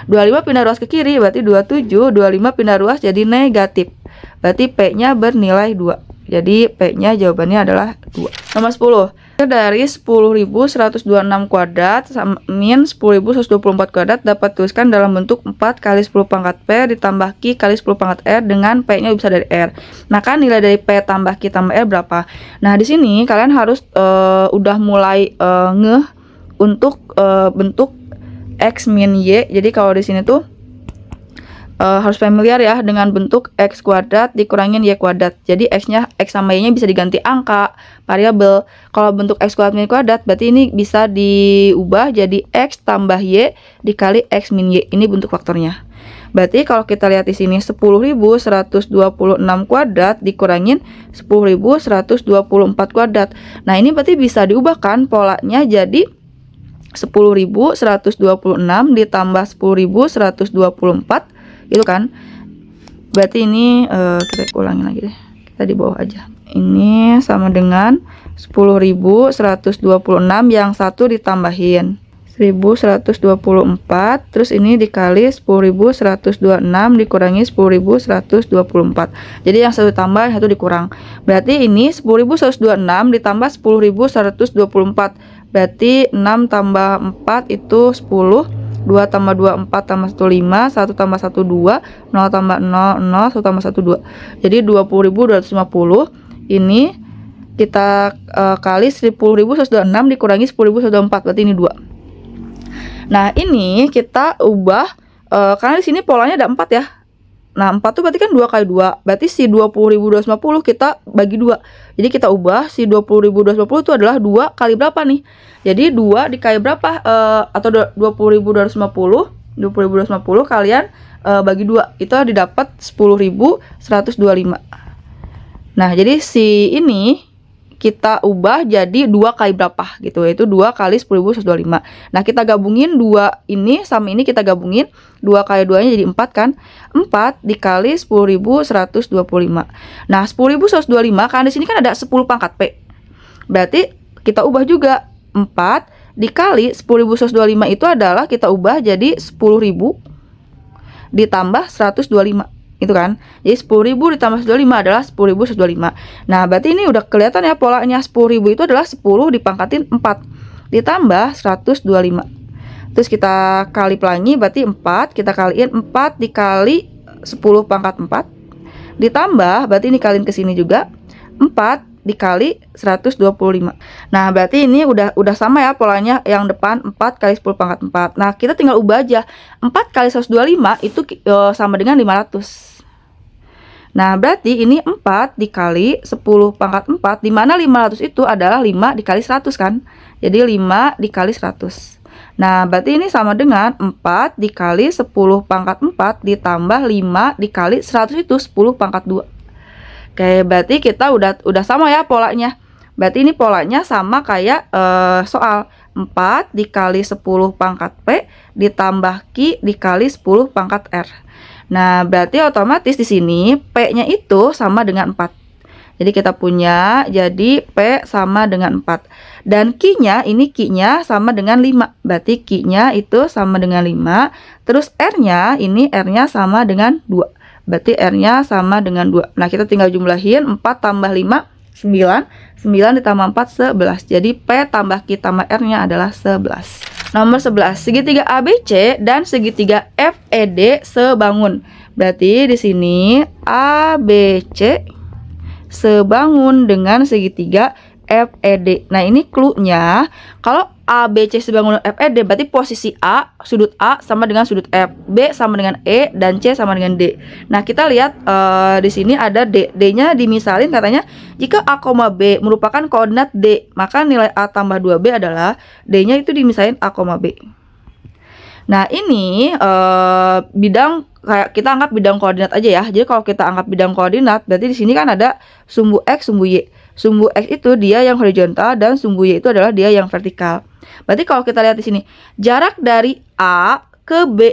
25 pindah ruas ke kiri, berarti 27. 25 pindah ruas jadi negatif. Berarti P-nya bernilai 2. Jadi P-nya jawabannya adalah 2. Nomor 10. Dari 10.126 kuadrat min 10.124 kuadrat dapat tuliskan dalam bentuk 4 kali 10 pangkat P ditambah Q kali 10 pangkat R dengan P-nya bisa dari R. Maka nilai dari P tambah Q tambah R berapa? Nah, di sini kalian harus udah mulai ngeh untuk bentuk X min Y. Jadi kalau di sini tuh harus familiar ya dengan bentuk X kuadrat dikurangin Y kuadrat. Jadi X sama Y-nya bisa diganti angka, variabel. Kalau bentuk X kuadrat min kuadrat berarti ini bisa diubah jadi X tambah Y dikali X min Y. Ini bentuk faktornya. Berarti kalau kita lihat di sini 10.126 kuadrat dikurangin 10.124 kuadrat. Nah, ini berarti bisa diubahkan polanya jadi 10.126 ditambah 10.124 itu kan. Berarti ini kita ulangin lagi deh. Kita di bawah aja. Ini sama dengan 10.126 yang satu ditambahin 1.124, terus ini dikali 10.126 dikurangi 10.124. Jadi yang satu tambah, yang satu dikurang. Berarti ini 10.126 ditambah 10.124. Berarti 6 tambah 4 itu 10. 2 tambah 2 4 tambah 1 5, 1 tambah 1 2, 0 tambah 0 0, 1 tambah 1 2. Jadi 20.250. Ini kita kali 10.126 dikurangi 10.124, berarti ini 2. Nah, ini kita ubah karena di sini polanya ada 4 ya. Nah, 4 tuh berarti kan 2 kali 2. Berarti si 20.250 kita bagi 2. Jadi kita ubah si 20.250 itu adalah 2 kali berapa nih? Jadi 2 dikali berapa? Atau 20.250. 20.250 kalian bagi 2. Itu didapat 10.125. Nah, jadi si ini kita ubah jadi 2 kali berapa gitu, yaitu 2 kali 10.125. Nah, kita gabungin 2 ini sama ini, kita gabungin 2 kali 2 nya jadi 4 kan. 4 dikali 10.125. Nah, 10.125 kan di sini kan ada 10 pangkat P. Berarti kita ubah juga 4 dikali 10.125 itu adalah kita ubah jadi 10.000 ditambah 125. Itu kan, jadi 10.000 ditambah 125 adalah 10.125. Nah, berarti ini udah kelihatan ya polanya. 10.000 itu adalah 10 dipangkatin 4 ditambah 125. Terus kita kali pelangi, berarti 4 kita kaliin 4 dikali 10 pangkat 4 ditambah, berarti ini kaliin ke sini juga 4 dikali 125. Nah, berarti ini udah sama ya polanya, yang depan 4 kali 10 pangkat 4. Nah, kita tinggal ubah aja. 4 kali 125 itu sama dengan 500. Nah, berarti ini 4 dikali 10 pangkat 4, dimana 500 itu adalah 5 dikali 100 kan. Jadi 5 dikali 100. Nah, berarti ini sama dengan 4 dikali 10 pangkat 4 ditambah 5 dikali 100 itu 10 pangkat 2. Oke, berarti kita udah sama ya polanya. Berarti ini polanya sama kayak soal 4 dikali 10 pangkat P ditambah Q dikali 10 pangkat R. Nah, berarti otomatis di sini P-nya itu sama dengan 4. Jadi kita punya jadi P sama dengan 4. Dan Q-nya ini Q-nya sama dengan 5. Berarti Q-nya itu sama dengan 5. Terus R-nya ini R-nya sama dengan 2. Berarti R-nya sama dengan 2. Nah, kita tinggal jumlahin 4 tambah 5, 9. 9 ditambah 4, 11. Jadi P tambah Q tambah R-nya adalah 11. Nomor 11, segitiga ABC dan segitiga FED sebangun. Berarti di sini ABC sebangun dengan segitiga FED. Nah, ini clue-nya. Kalau ABC sebangun FED berarti posisi A, sudut A sama dengan sudut F, B sama dengan E, dan C sama dengan D. Nah, kita lihat di sini ada D. D-nya dimisalin katanya jika A, B merupakan koordinat D, maka nilai A tambah 2B adalah D-nya itu dimisalin A, B. Nah, ini bidang kayak kita anggap bidang koordinat aja ya. Jadi kalau kita anggap bidang koordinat, berarti di sini kan ada sumbu X, sumbu Y. Sumbu X itu dia yang horizontal dan sumbu Y itu adalah dia yang vertikal. Berarti kalau kita lihat di sini, jarak dari A ke B.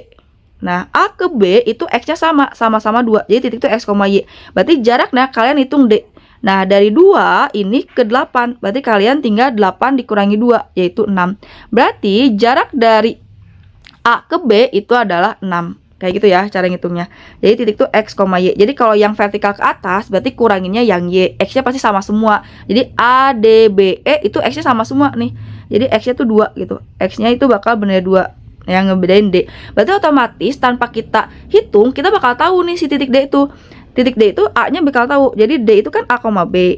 Nah, A ke B itu X-nya sama-sama 2. Jadi titik itu X, Y. Berarti jaraknya kalian hitung D. Nah, dari 2 ini ke 8. Berarti kalian tinggal 8 dikurangi 2, yaitu 6. Berarti jarak dari A ke B itu adalah 6. Kayak gitu ya cara ngitungnya. Jadi titik itu X, Y. Jadi kalau yang vertikal ke atas berarti kuranginnya yang Y. X-nya pasti sama semua. Jadi A, D, B, E itu X-nya sama semua nih. Jadi X-nya tuh 2 gitu. X-nya itu bakal bener 2. Yang ngebedain D. Berarti otomatis tanpa kita hitung, kita bakal tahu nih si titik D itu. Titik D itu A-nya bakal tahu. Jadi D itu kan A, B.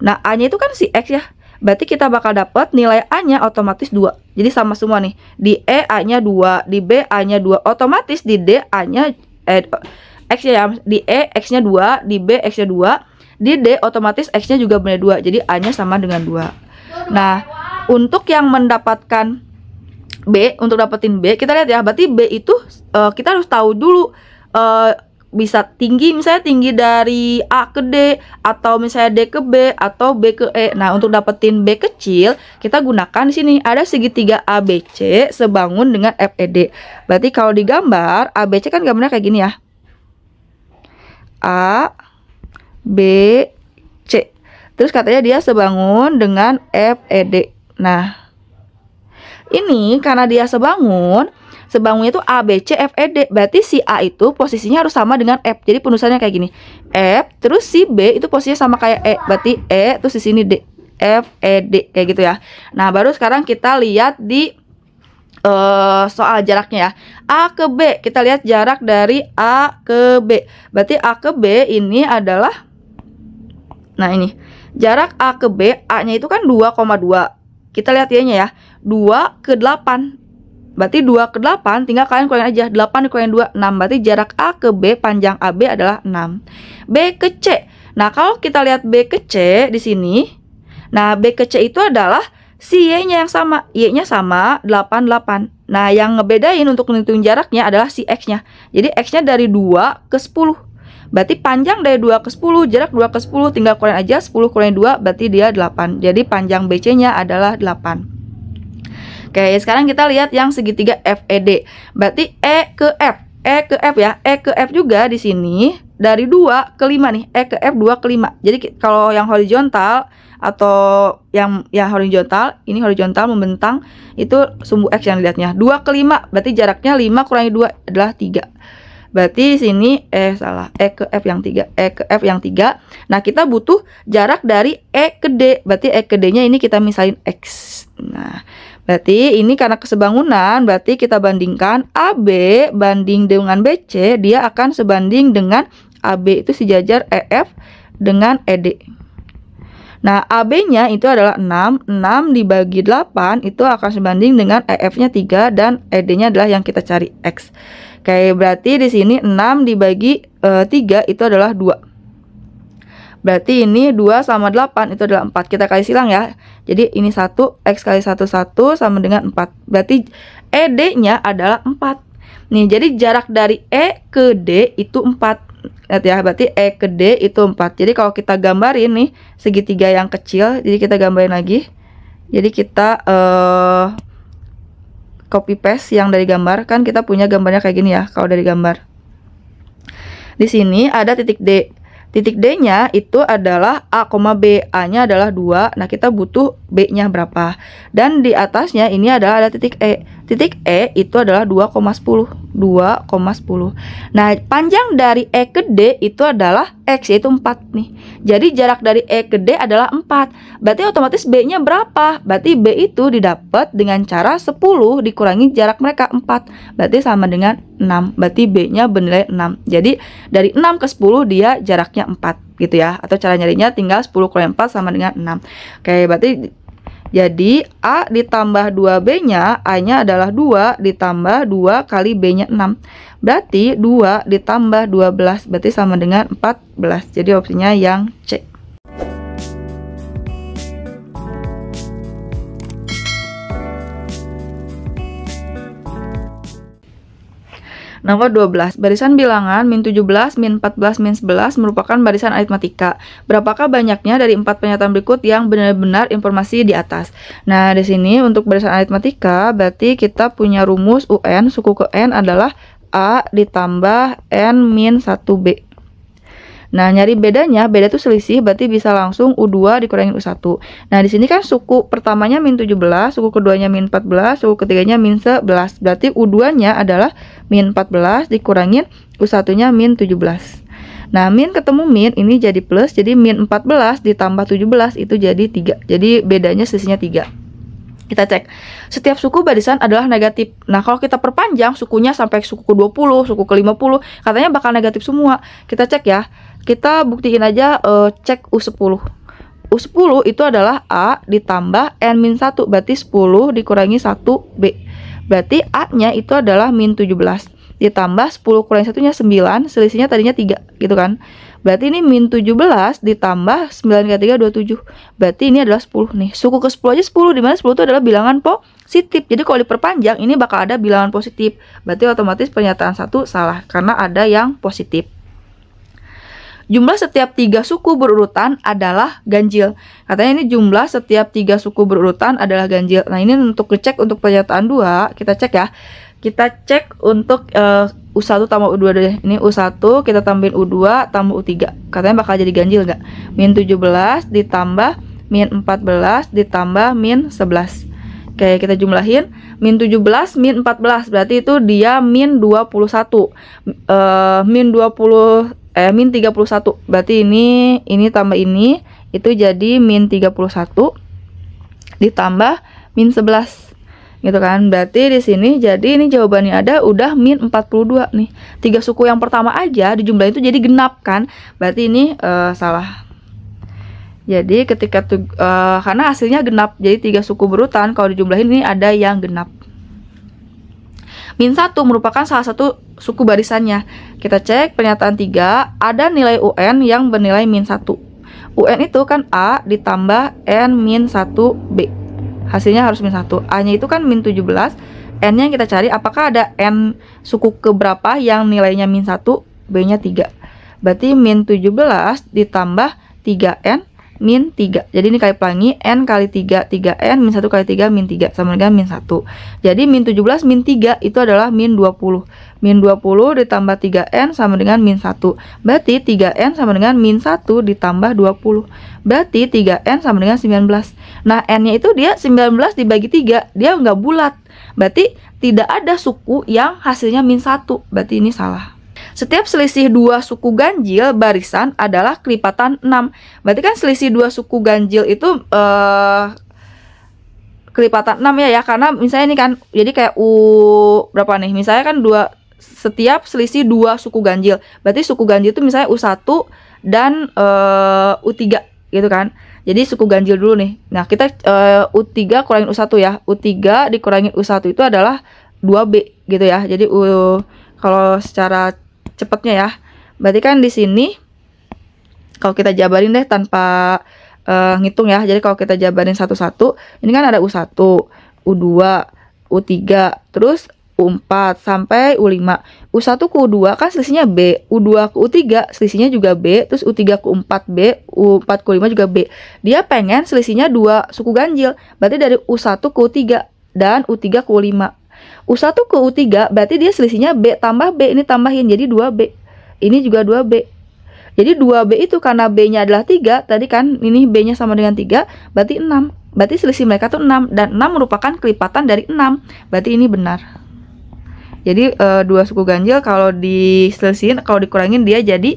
Nah, A-nya itu kan si X ya. Berarti kita bakal dapat nilai A-nya otomatis 2. Jadi sama semua nih. Di E A-nya 2, di B A-nya 2. Otomatis di D A-nya X-nya ya. Di E X-nya 2, di B X-nya 2, di D otomatis X-nya juga benar 2. Jadi A-nya sama dengan 2. Nah, untuk yang mendapatkan B, untuk dapetin B, kita lihat ya. Berarti B itu kita harus tahu dulu bisa tinggi, misalnya tinggi dari A ke D, atau misalnya D ke B, atau B ke E. Nah, untuk dapetin B kecil, kita gunakan di sini ada segitiga ABC sebangun dengan FED. Berarti kalau digambar, ABC kan gambarnya kayak gini ya. A, B, C. Terus katanya dia sebangun dengan FED. Nah, ini karena dia sebangunnya itu A, B, C, F, E, D. Berarti si A itu posisinya harus sama dengan F. Jadi penulisannya kayak gini. F, terus si B itu posisinya sama kayak E. Berarti E, terus di sini D. F, E, D. Kayak gitu ya. Nah, baru sekarang kita lihat di soal jaraknya ya. A ke B. Kita lihat jarak dari A ke B. Berarti A ke B ini adalah, nah ini. Jarak A ke B, A-nya itu kan 2,2. Kita lihat Y-nya ya. 2 ke 8. Berarti 2 ke 8 tinggal kalian kurangin aja. 8 dikurangin 2, 6. Berarti jarak A ke B, panjang AB adalah 6. B ke C. Nah, kalau kita lihat B ke C di sini. Nah, B ke C itu adalah si Y-nya yang sama. Y-nya sama 8, 8. Nah, yang ngebedain untuk menentukan jaraknya adalah si X-nya. Jadi X-nya dari 2 ke 10. Berarti panjang dari 2 ke 10, jarak 2 ke 10, tinggal kurangin aja. 10 kurangin 2, berarti dia 8. Jadi panjang BC-nya adalah 8. Oke, sekarang kita lihat yang segitiga FED. Berarti E ke F. E ke F ya. E ke F juga di sini dari 2 ke 5 nih. E ke F 2 ke 5. Jadi kalau yang horizontal atau yang horizontal, ini horizontal membentang, itu sumbu X yang dilihatnya. 2 ke 5, berarti jaraknya 5 kurangi 2 adalah 3. Berarti di sini E ke F yang 3. E ke F yang 3. Nah, kita butuh jarak dari E ke D. Berarti E ke D-nya ini kita misalin X. Nah, berarti ini karena kesebangunan, berarti kita bandingkan AB banding dengan BC, dia akan sebanding dengan AB itu sejajar EF dengan ED. Nah, AB-nya itu adalah 6. 6 dibagi 8 itu akan sebanding dengan EF-nya 3 dan ED-nya adalah yang kita cari X. Oke, berarti di sini 6 dibagi 3 itu adalah 2. Berarti ini 2 sama 8 itu adalah 4. Kita kali silang ya. Jadi ini 1, X kali 1 sama dengan 4. Berarti ED-nya adalah 4. Nih, jadi jarak dari E ke D itu 4. Lihat ya, berarti E ke D itu 4. Jadi kalau kita gambarin nih segitiga yang kecil, jadi kita gambarin lagi. Jadi kita copy paste yang dari gambar, kan kita punya gambarnya kayak gini ya kalau dari gambar. Di sini ada titik D. Titik D-nya itu adalah A, B. A-nya adalah 2. Nah, kita butuh B-nya berapa. Dan di atasnya ini adalah ada titik E. Titik E itu adalah 2,10. 2,10. Nah, panjang dari E ke D itu adalah X, yaitu 4 nih. Jadi jarak dari E ke D adalah 4. Berarti otomatis B-nya berapa? Berarti B itu didapat dengan cara 10 dikurangi jarak mereka 4. Berarti sama dengan 6. Berarti B-nya bernilai 6. Jadi dari 6 ke 10 dia jaraknya 4 gitu ya. Atau cara nyarinya tinggal 10 kurangi 4 sama dengan 6. Oke, berarti jadi A ditambah 2B-nya, A-nya adalah 2 ditambah 2 kali B-nya 6. Berarti 2 ditambah 12, berarti sama dengan 14. Jadi opsinya yang C. Nomor 12, barisan bilangan min 17, min 14, min 11 merupakan barisan aritmatika. Berapakah banyaknya dari 4 pernyataan berikut yang benar-benar informasi di atas? Nah, di sini untuk barisan aritmatika berarti kita punya rumus UN, suku ke N adalah A ditambah N min 1B. Nah, nyari bedanya, beda itu selisih, berarti bisa langsung U2 dikurangin U1. Nah, di sini kan suku pertamanya min 17, suku keduanya min 14, suku ketiganya min 11. Berarti U2-nya adalah min 14 dikurangin U1-nya min 17. Nah, min ketemu min, ini jadi plus, jadi min 14 ditambah 17 itu jadi 3. Jadi bedanya selisihnya 3. Kita cek, setiap suku barisan adalah negatif. Nah, kalau kita perpanjang sukunya sampai suku ke 20, suku ke 50, katanya bakal negatif semua. Kita cek ya. Kita buktiin aja, cek U10. U10 itu adalah A ditambah N-1, berarti 10 dikurangi 1B. Berarti A-nya itu adalah min 17. Ditambah 10 kurangi 1-nya 9, selisihnya tadinya 3, gitu kan. Berarti ini min 17 ditambah 9 kali 3, 27. Berarti ini adalah 10 nih. Suku ke 10 aja 10, dimana 10 itu adalah bilangan positif. Jadi kalau diperpanjang, ini bakal ada bilangan positif. Berarti otomatis pernyataan 1 salah, karena ada yang positif. Jumlah setiap 3 suku berurutan adalah ganjil. Katanya ini jumlah setiap 3 suku berurutan adalah ganjil. Nah, ini untuk ngecek untuk pernyataan 2, kita cek ya. Kita cek untuk U1 tambah U2 deh. Ini U1 kita tambahin U2 tambah U3. Katanya bakal jadi ganjil nggak? Min 17 ditambah min 14 ditambah min 11. Oke, kita jumlahin. Min 17 min 14 berarti itu dia min 21. Min 31. Berarti ini tambah ini itu jadi min 31 ditambah min 11. Gitu kan. Berarti di sini jadi ini jawabannya ada udah min 42 nih. 3 suku yang pertama aja dijumlahin itu jadi genap kan. Berarti ini salah. Jadi ketika karena hasilnya genap, jadi 3 suku berurutan kalau dijumlahin ini ada yang genap. min 1 merupakan salah satu suku barisannya. Kita cek pernyataan 3, ada nilai UN yang bernilai min 1. UN itu kan A ditambah N min 1B. Hasilnya harus min 1. A-nya itu kan min 17. N-nya yang kita cari, apakah ada N suku keberapa yang nilainya min 1, B-nya 3. Berarti min 17 ditambah 3N min 3. Jadi ini kali pelangi, N kali 3, 3N min 1 kali 3 min 3 sama dengan min 1. Jadi min 17 min 3 itu adalah min 20. Min 20 ditambah 3N sama dengan min 1. Berarti 3N sama dengan min 1 ditambah 20. Berarti 3N sama dengan 19. Nah, N-nya itu dia 19 dibagi 3, dia nggak bulat. Berarti tidak ada suku yang hasilnya min 1. Berarti ini salah. Setiap selisih dua suku ganjil barisan adalah kelipatan 6. Berarti kan selisih dua suku ganjil itu kelipatan 6 ya, karena misalnya ini kan, jadi kayak U berapa nih? Misalnya kan setiap selisih dua suku ganjil. Berarti suku ganjil itu misalnya U1 dan U3 gitu kan. Jadi suku ganjil dulu nih. Nah, kita U3 kurangin U1 ya. U3 dikurangin U1 itu adalah 2B gitu ya. Jadi kalau secara cepatnya ya, berarti kan di sini kalau kita jabarin deh tanpa ngitung ya. Jadi kalau kita jabarin satu-satu, ini kan ada U1, U2, U3, terus U4 sampai U5. U1 ke U2 kan selisihnya B, U2 ke U3 selisihnya juga B, terus U3 ke U4 B, U4 ke U5 juga B. Dia pengen selisihnya dua suku ganjil, berarti dari U1 ke U3 dan U3 ke U5. U1 ke U3 berarti dia selisihnya B tambah B, ini tambahin jadi 2B. Ini juga 2B. Jadi 2B itu karena B-nya adalah 3, tadi kan ini B-nya sama dengan 3, berarti 6. Berarti selisih mereka tuh 6 dan 6 merupakan kelipatan dari 6. Berarti ini benar. Jadi dua suku ganjil kalau diselisihin, kalau dikurangin dia jadi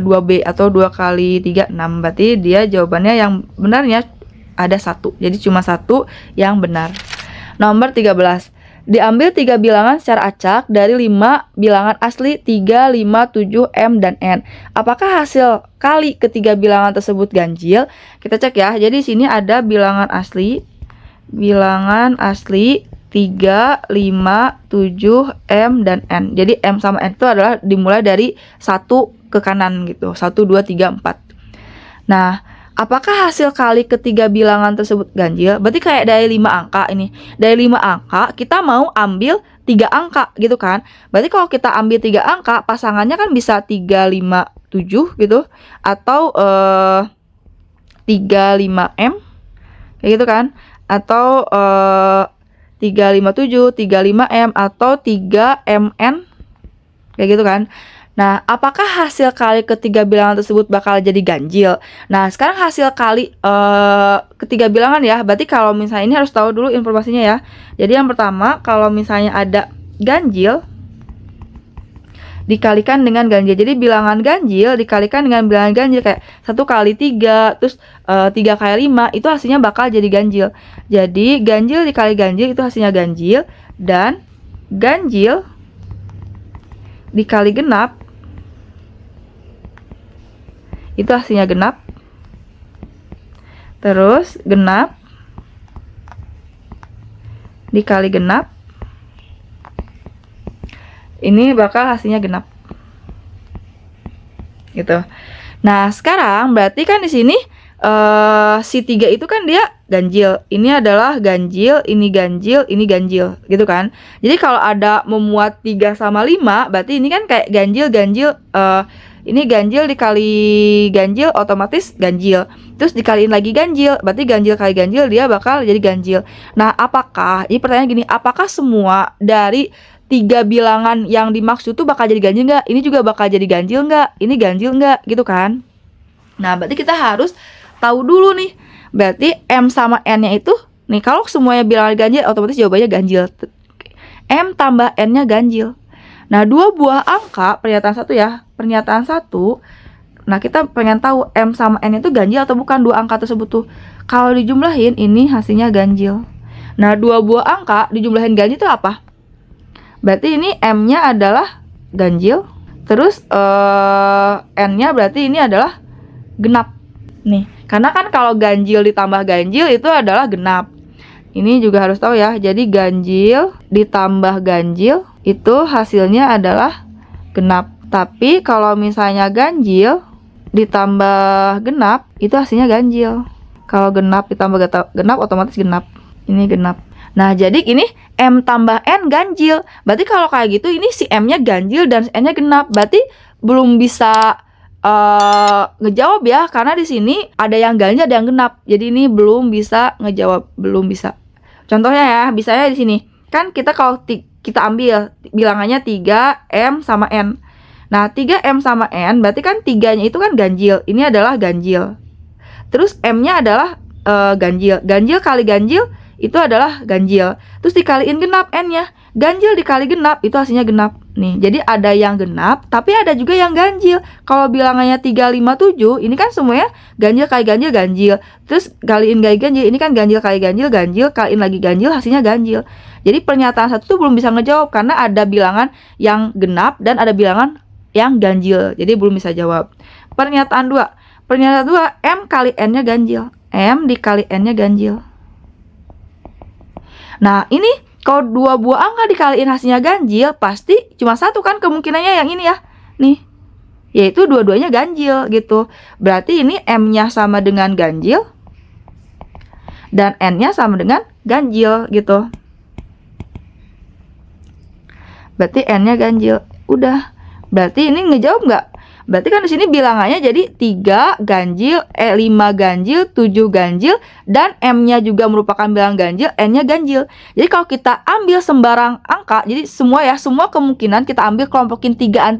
2B atau 2 kali 3 6. Berarti dia jawabannya yang benarnya ada 1. Jadi cuma 1 yang benar. Nomor 13. Diambil 3 bilangan secara acak dari 5 bilangan asli 3, 5, 7, M, dan N. Apakah hasil kali ketiga bilangan tersebut ganjil? Kita cek ya. Jadi sini ada bilangan asli 3, 5, 7, M, dan N. Jadi M sama N itu adalah dimulai dari 1 ke kanan gitu. 1, 2, 3, 4. Nah, apakah hasil kali ketiga bilangan tersebut ganjil? Berarti kayak dari 5 angka ini. Dari 5 angka, kita mau ambil 3 angka gitu kan. Berarti kalau kita ambil 3 angka, pasangannya kan bisa 3, 5, 7 gitu. Atau 3, 5M. Kayak gitu kan. Atau 3, 5, 7, 3, 5M. Atau 3MN. Kayak gitu kan. Nah, apakah hasil kali ketiga bilangan tersebut bakal jadi ganjil? Nah, sekarang hasil kali ketiga bilangan ya. Berarti kalau misalnya ini harus tahu dulu informasinya ya. Jadi yang pertama, kalau misalnya ada ganjil dikalikan dengan ganjil. Jadi bilangan ganjil dikalikan dengan bilangan ganjil kayak 1 kali 3, terus 3 kali 5, itu hasilnya bakal jadi ganjil. Jadi ganjil dikali ganjil itu hasilnya ganjil, dan ganjil dikali genap itu hasilnya genap. Terus genap dikali genap, ini bakal hasilnya genap. Gitu. Nah, sekarang berarti kan di sini si 3 itu kan dia ganjil. Ini adalah ganjil, ini ganjil, ini ganjil, gitu kan. Jadi kalau ada memuat 3 sama 5, berarti ini kan kayak ganjil-ganjil, ini ganjil dikali ganjil otomatis ganjil. Terus dikaliin lagi ganjil, berarti ganjil kali ganjil dia bakal jadi ganjil. Nah, ini pertanyaan gini, apakah semua dari 3 bilangan yang dimaksud tuh bakal jadi ganjil nggak? Ini juga bakal jadi ganjil nggak? Ini ganjil nggak? Gitu kan. Nah, berarti kita harus tahu dulu nih. Berarti M sama N-nya itu, nih kalau semuanya bilangan ganjil, otomatis jawabannya ganjil. M tambah N-nya ganjil. Nah, 2 buah angka, pernyataan 1 ya, pernyataan 1. Nah, kita pengen tahu M sama N itu ganjil atau bukan 2 angka tersebut tuh. Kalau dijumlahin, ini hasilnya ganjil. Nah, 2 buah angka dijumlahin ganjil itu apa? Berarti ini M-nya adalah ganjil. Terus N-nya berarti ini adalah genap. Nih, karena kan kalau ganjil ditambah ganjil itu adalah genap. Ini juga harus tahu ya. Jadi ganjil ditambah ganjil itu hasilnya adalah genap. Tapi kalau misalnya ganjil ditambah genap itu hasilnya ganjil. Kalau genap ditambah genap otomatis genap. Ini genap. Nah, jadi ini M tambah N ganjil. Berarti kalau kayak gitu ini si M-nya ganjil dan N-nya genap. Berarti belum bisa ngejawab ya, karena di sini ada yang ganjil ada yang genap. Jadi ini belum bisa ngejawab, belum bisa. Contohnya ya, misalnya di sini kan kita kalau kita ambil bilangannya 3M sama N. Nah, 3M sama N berarti kan 3-nya itu kan ganjil. Ini adalah ganjil. Terus M-nya adalah ganjil. Ganjil kali ganjil itu adalah ganjil. Terus dikaliin genap N-nya. Ganjil dikali genap itu hasilnya genap. Nih, jadi ada yang genap, tapi ada juga yang ganjil. Kalau bilangannya 3, 5, 7, ini kan semuanya ganjil kali ganjil, ganjil. Terus kaliin kali ganjil, ini kan ganjil kali ganjil, ganjil, kaliin lagi ganjil, hasilnya ganjil. Jadi pernyataan satu tuh belum bisa ngejawab, karena ada bilangan yang genap dan ada bilangan yang ganjil. Jadi belum bisa jawab. Pernyataan 2. Pernyataan 2, M kali N-nya ganjil. M dikali N-nya ganjil. Nah, ini kalau dua buah angka dikaliin hasilnya ganjil, pasti cuma satu kan kemungkinannya yang ini ya. Nih, yaitu dua-duanya ganjil gitu. Berarti ini M-nya sama dengan ganjil dan N-nya sama dengan ganjil gitu. Berarti N-nya ganjil. Udah. Berarti ini ngejawab nggak? Berarti kan di sini bilangannya jadi 3 ganjil, 5 ganjil, 7 ganjil, dan M-nya juga merupakan bilangan ganjil, N-nya ganjil. Jadi kalau kita ambil sembarang angka, jadi semua kemungkinan kita ambil kelompokin tigaan,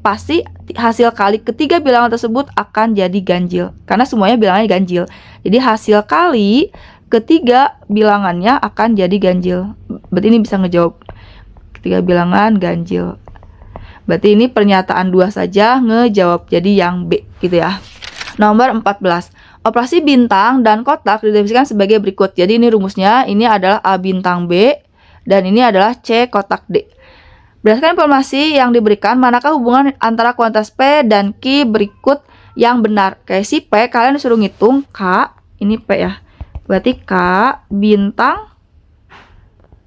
pasti hasil kali ketiga bilangan tersebut akan jadi ganjil. Karena semuanya bilangannya ganjil. Jadi hasil kali ketiga bilangannya akan jadi ganjil. Berarti ini bisa ngejawab. Ketiga bilangan ganjil. Berarti ini pernyataan 2 saja ngejawab, jadi yang B gitu ya. Nomor 14. Operasi bintang dan kotak didefinisikan sebagai berikut. Jadi ini rumusnya, ini adalah A bintang B dan ini adalah C kotak D. Berdasarkan informasi yang diberikan, manakah hubungan antara kuantitas P dan Q berikut yang benar? Kayak si P, kalian disuruh ngitung K, ini P ya. Berarti K bintang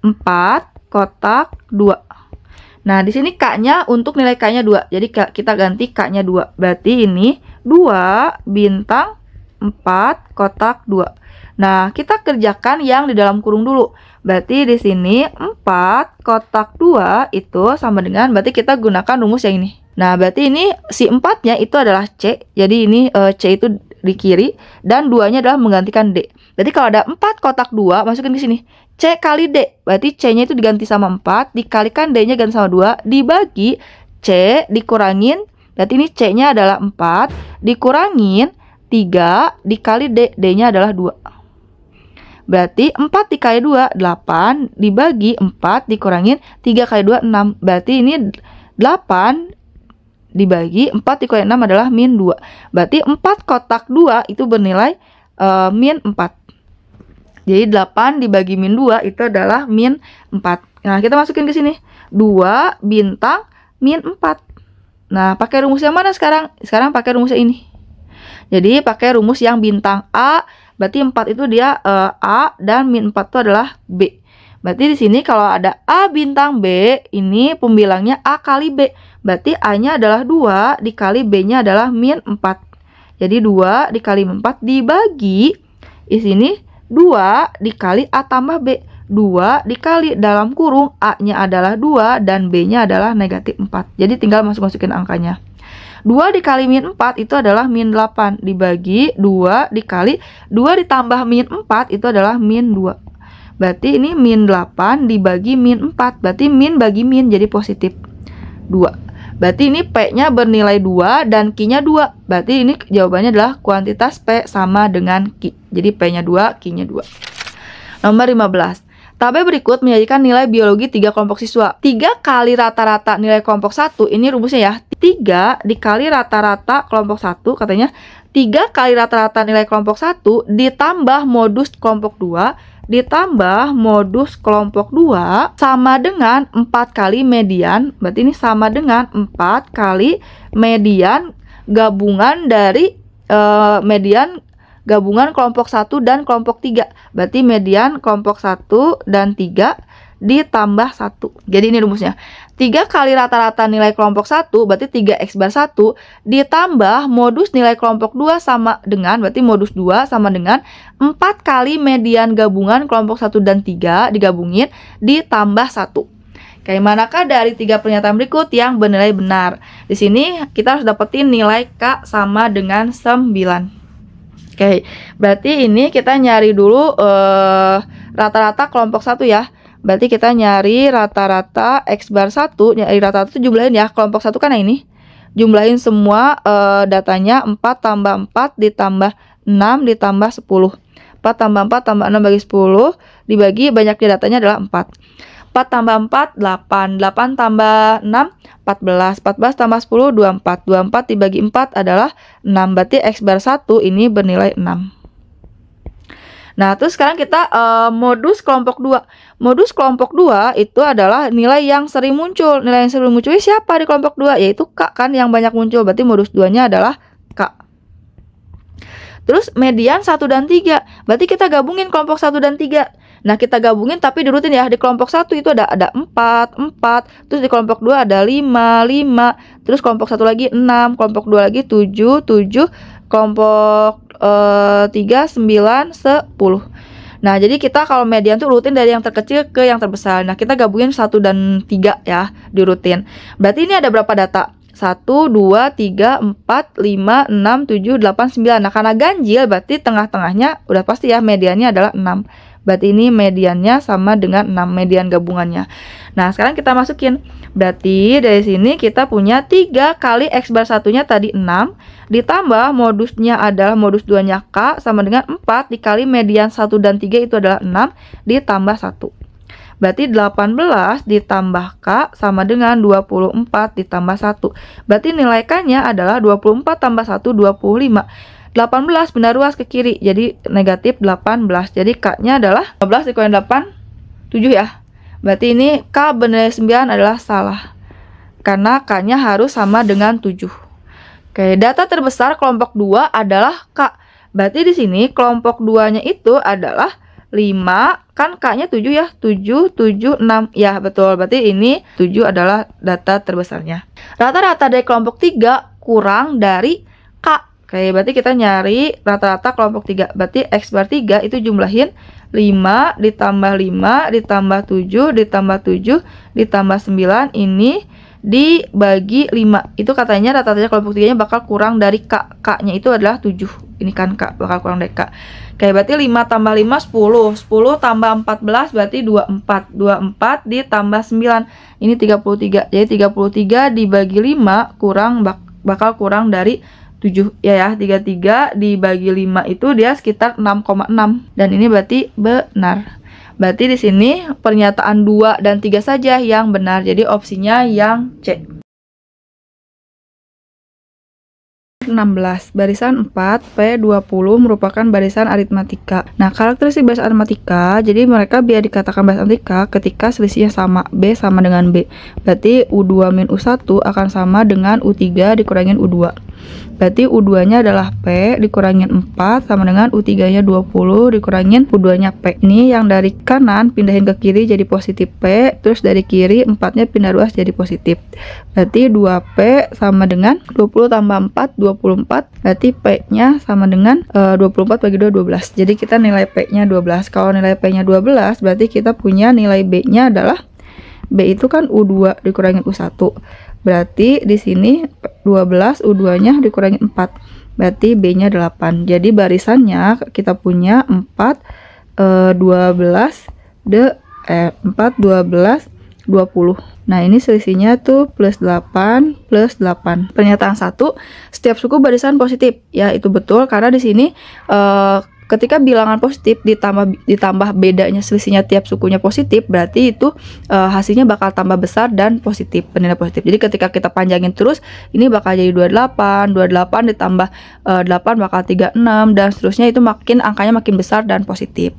4 kotak 2. Nah, di sini K-nya untuk nilai K-nya 2. Jadi kita ganti K-nya 2. Berarti ini 2 bintang 4 kotak 2. Nah, kita kerjakan yang di dalam kurung dulu. Berarti di sini 4 kotak 2 itu sama dengan, berarti kita gunakan rumus yang ini. Nah, berarti ini si 4-nya itu adalah C. Jadi ini C itu di kiri dan 2-nya adalah menggantikan D. Berarti kalau ada 4 kotak 2, masukin di sini. C kali D, berarti C-nya itu diganti sama 4, dikalikan D-nya ganti sama 2, dibagi C dikurangin, berarti ini C-nya adalah 4, dikurangin 3, dikali D, D-nya adalah 2. Berarti 4 dikali 2, 8, dibagi 4, dikurangin 3 kali 2, 6. Berarti ini 8 dibagi 4 dikurangi 6 adalah min 2. Berarti 4 kotak 2 itu bernilai min 4. Jadi 8 dibagi min 2 itu adalah min 4. Nah, kita masukin ke sini. 2 bintang min 4. Nah, pakai rumus yang mana sekarang? Sekarang pakai rumus ini. Jadi, pakai rumus yang bintang A. Berarti 4 itu dia A dan min 4 itu adalah B. Berarti di sini kalau ada A bintang B, ini pembilangnya A kali B. Berarti A-nya adalah 2 dikali B-nya adalah min 4. Jadi 2 dikali min 4 dibagi di sini 2 dikali A tambah B. 2 dikali dalam kurung A-nya adalah 2 dan B-nya adalah negatif 4. Jadi tinggal masukin angkanya. 2 dikali min 4 itu adalah min 8. Dibagi 2 dikali 2 ditambah min 4 itu adalah min 2. Berarti ini min 8 dibagi min 4. Berarti min bagi min jadi positif 2. Berarti ini P-nya bernilai 2 dan Q-nya 2. Berarti ini jawabannya adalah kuantitas P sama dengan Q. Jadi P-nya 2, Q-nya 2. Nomor 15. Tabel berikut menyajikan nilai biologi 3 kelompok siswa. 3 kali rata-rata nilai kelompok 1. Ini rumusnya ya. 3 dikali rata-rata kelompok 1 katanya. 3 kali rata-rata nilai kelompok 1 ditambah modus kelompok 2 ditambah modus kelompok 2 sama dengan 4 kali median. Berarti ini sama dengan 4 kali median gabungan dari median gabungan kelompok 1 dan kelompok 3. Berarti median kelompok 1 dan 3 ditambah 1. Jadi ini rumusnya. 3 kali rata-rata nilai kelompok 1 berarti 3x bar 1 ditambah modus nilai kelompok 2 sama dengan, berarti modus 2 sama dengan 4 kali median gabungan kelompok 1 dan 3 digabungin ditambah 1. Kayak manakah dari 3 pernyataan berikut yang bernilai benar? Di sini kita harus dapetin nilai K sama dengan 9. Oke, berarti ini kita nyari dulu rata-rata kelompok 1 ya. Berarti kita nyari rata-rata X bar 1, nyari rata-rata itu jumlahin ya. Kelompok 1 kan ini. Jumlahin semua datanya 4 tambah 4 ditambah 6 ditambah 10. 4 tambah 4 tambah 6 bagi 10 dibagi banyaknya datanya adalah 4. 4 tambah 4, 8. 8 tambah 6, 14. 14 tambah 10, 24. 24 dibagi 4 adalah 6. Berarti X bar 1 ini bernilai 6. Nah, terus sekarang kita modus kelompok 2. Modus kelompok 2 itu adalah nilai yang sering muncul. Nilai yang sering muncul siapa di kelompok 2? Yaitu K kan yang banyak muncul. Berarti modus 2-nya adalah K. Terus median 1 dan 3. Berarti kita gabungin kelompok 1 dan 3. Nah, kita gabungin tapi diurutin ya. Di kelompok 1 itu ada 4, 4. Terus di kelompok 2 ada 5, 5. Terus kelompok 1 lagi 6. Kelompok 2 lagi 7, 7. Kelompok 3, 9, 10. Nah, jadi kita kalau median tuh urutin dari yang terkecil ke yang terbesar. Nah, kita gabungin 1 dan 3 ya, diurutin. Berarti ini ada berapa data? 1, 2, 3, 4, 5, 6, 7, 8, 9. Nah, karena ganjil berarti tengah-tengahnya udah pasti ya, mediannya adalah 6. Berarti ini mediannya sama dengan 6, median gabungannya. Nah, sekarang kita masukin. Berarti dari sini kita punya 3 kali X bar 1-nya tadi 6. Ditambah modusnya adalah modus 2-nya K sama dengan 4 dikali median 1 dan 3 itu adalah 6 ditambah 1. Berarti 18 ditambah K sama dengan 24 ditambah 1. Berarti nilai K-nya adalah 24 tambah 1, 25. 18 benda ruas ke kiri, jadi negatif 18. Jadi K-nya adalah 15 dikurangin 8, 7 ya. Berarti ini K bernilai 9 adalah salah. Karena K-nya harus sama dengan 7. Oke, data terbesar kelompok 2 adalah K. Berarti di sini kelompok 2-nya itu adalah 5, kan K-nya 7 ya. 7, 7, 6. Ya, betul. Berarti ini 7 adalah data terbesarnya. Rata-rata dari kelompok 3 kurang dari K. Oke, berarti kita nyari rata-rata kelompok 3. Berarti X bar 3 itu jumlahin 5 ditambah 5 ditambah 7 ditambah 7 ditambah 9 ini dibagi 5. Itu katanya rata-ratanya kelompok 3-nya bakal kurang dari K. K-nya itu adalah 7. Ini kan K bakal kurang dari K. Oke, berarti 5 tambah 5 10. 10 tambah 14 berarti 24. 24 ditambah 9. Ini 33. Jadi 33 dibagi 5 kurang bakal kurang dari 7 ya, 33 dibagi 5 itu dia sekitar 6,6 dan ini berarti benar. Berarti di sini pernyataan 2 dan 3 saja yang benar. Jadi opsinya yang C. 16. Barisan 4, P20 merupakan barisan aritmatika. Nah, karakteristik barisan aritmatika, jadi mereka biar dikatakan barisan aritmatika ketika selisihnya sama, B sama dengan B. Berarti U2 min U1 akan sama dengan U3 dikurangin U2. Berarti U2-nya adalah P dikurangin 4 sama dengan U3-nya 20 dikurangin U2-nya P. Ini yang dari kanan pindahin ke kiri jadi positif P, terus dari kiri 4-nya pindah ruas jadi positif. Berarti 2P sama dengan 20 tambah 4, 24. Berarti P-nya sama dengan 24 bagi 2, 12. Jadi kita nilai P-nya 12. Kalau nilai P-nya 12, berarti kita punya nilai B-nya adalah B itu kan U2 dikurangin U1. Berarti di sini 12 U2-nya dikurangin 4. Berarti B-nya 8. Jadi barisannya kita punya 4 12 4 12 20. Nah, ini selisihnya tuh plus 8 plus 8. Pernyataan 1, setiap suku barisan positif. Ya, itu betul karena di sini ketika bilangan positif ditambah bedanya selisihnya tiap sukunya positif, berarti itu hasilnya bakal tambah besar dan positif, bernilai positif. Jadi ketika kita panjangin terus, ini bakal jadi 28, 28 ditambah 8 bakal 36 dan seterusnya, itu angkanya makin besar dan positif.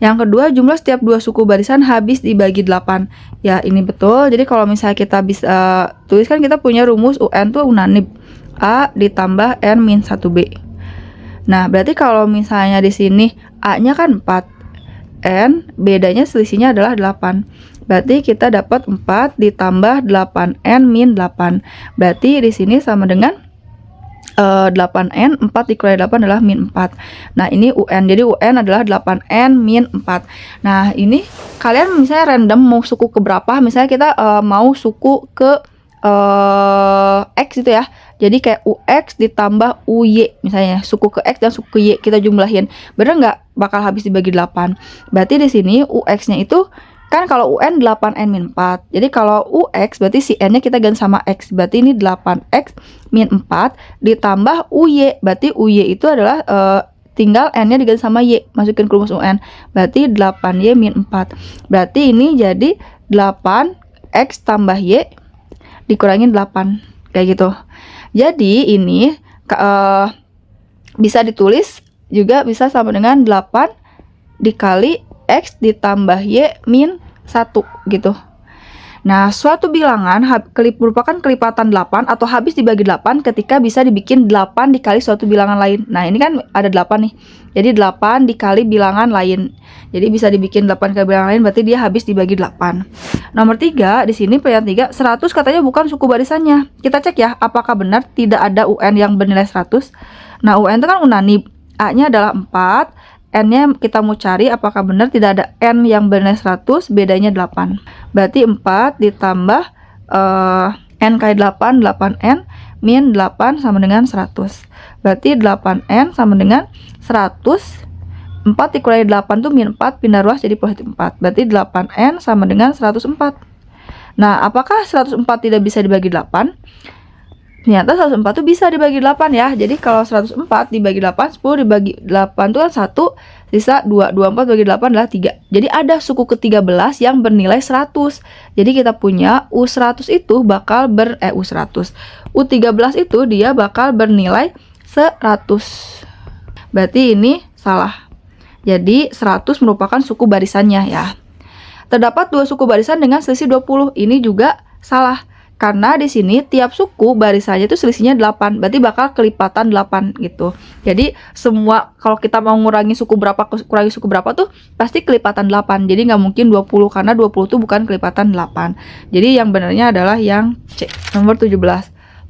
Yang kedua, jumlah setiap dua suku barisan habis dibagi 8. Ya, ini betul. Jadi kalau misalnya kita bisa tuliskan, kita punya rumus UN tuh unanib A ditambah N min 1B. Nah, berarti kalau misalnya di sini A-nya kan 4, N bedanya selisihnya adalah 8. Berarti kita dapat 4 ditambah 8N min 8. Berarti di sini sama dengan 8N, 4 dikurangi 8 adalah min 4. Nah, ini UN. Jadi UN adalah 8N min 4. Nah, ini kalian misalnya random mau suku ke berapa? Misalnya kita mau suku ke X gitu ya. Jadi kayak UX ditambah UY misalnya, suku ke X dan suku ke Y kita jumlahin. Bener nggak? Bakal habis dibagi 8. Berarti di sini UX-nya itu kan kalau UN 8N min 4. Jadi kalau UX berarti si N-nya kita ganti sama X. Berarti ini 8X min 4 ditambah UY. Berarti UY itu adalah tinggal N-nya diganti sama Y, masukin ke rumus UN. Berarti 8Y min 4. Berarti ini jadi 8X tambah Y dikurangin 8. Kayak gitu. Jadi ini bisa ditulis juga bisa sama dengan 8 dikali X ditambah Y min 1 gitu. Nah, suatu bilangan merupakan kelipatan 8 atau habis dibagi 8 ketika bisa dibikin 8 dikali suatu bilangan lain. Nah, ini kan ada 8 nih. Jadi 8 dikali bilangan lain. Jadi bisa dibikin 8 kali bilangan lain, berarti dia habis dibagi 8. Nomor 3, di sini pernyataan 3, 100 katanya bukan suku barisannya. Kita cek ya, apakah benar tidak ada UN yang bernilai 100. Nah, UN itu kan unanib. A-nya adalah 4. N-nya kita mau cari apakah benar tidak ada N yang bernilai 100, bedanya 8. Berarti 4 ditambah N kali 8, 8N min 8 sama dengan 100. Berarti 8N sama dengan 100. 4 dikurangi 8 tuh min 4, pindah ruas jadi positif 4. Berarti 8N sama dengan 104. Nah, apakah 104 tidak bisa dibagi 8? Ternyata 104 tuh bisa dibagi 8 ya. Jadi kalau 104 dibagi 8, 10 dibagi 8 itu kan 1, sisa 2. 24 bagi 8 adalah 3. Jadi ada suku ke-13 yang bernilai 100. Jadi kita punya U100 itu bakal U100. U13 itu dia bakal bernilai 100. Berarti ini salah. Jadi 100 merupakan suku barisannya ya. Terdapat 2 suku barisan dengan selisih 20. Ini juga salah. Karena di sini tiap suku barisannya itu selisihnya 8, berarti bakal kelipatan 8 gitu. Jadi semua kalau kita mau ngurangi suku berapa kurangi suku berapa tuh pasti kelipatan 8. Jadi nggak mungkin 20 karena 20 itu bukan kelipatan 8. Jadi yang benarnya adalah yang C. Nomor 17.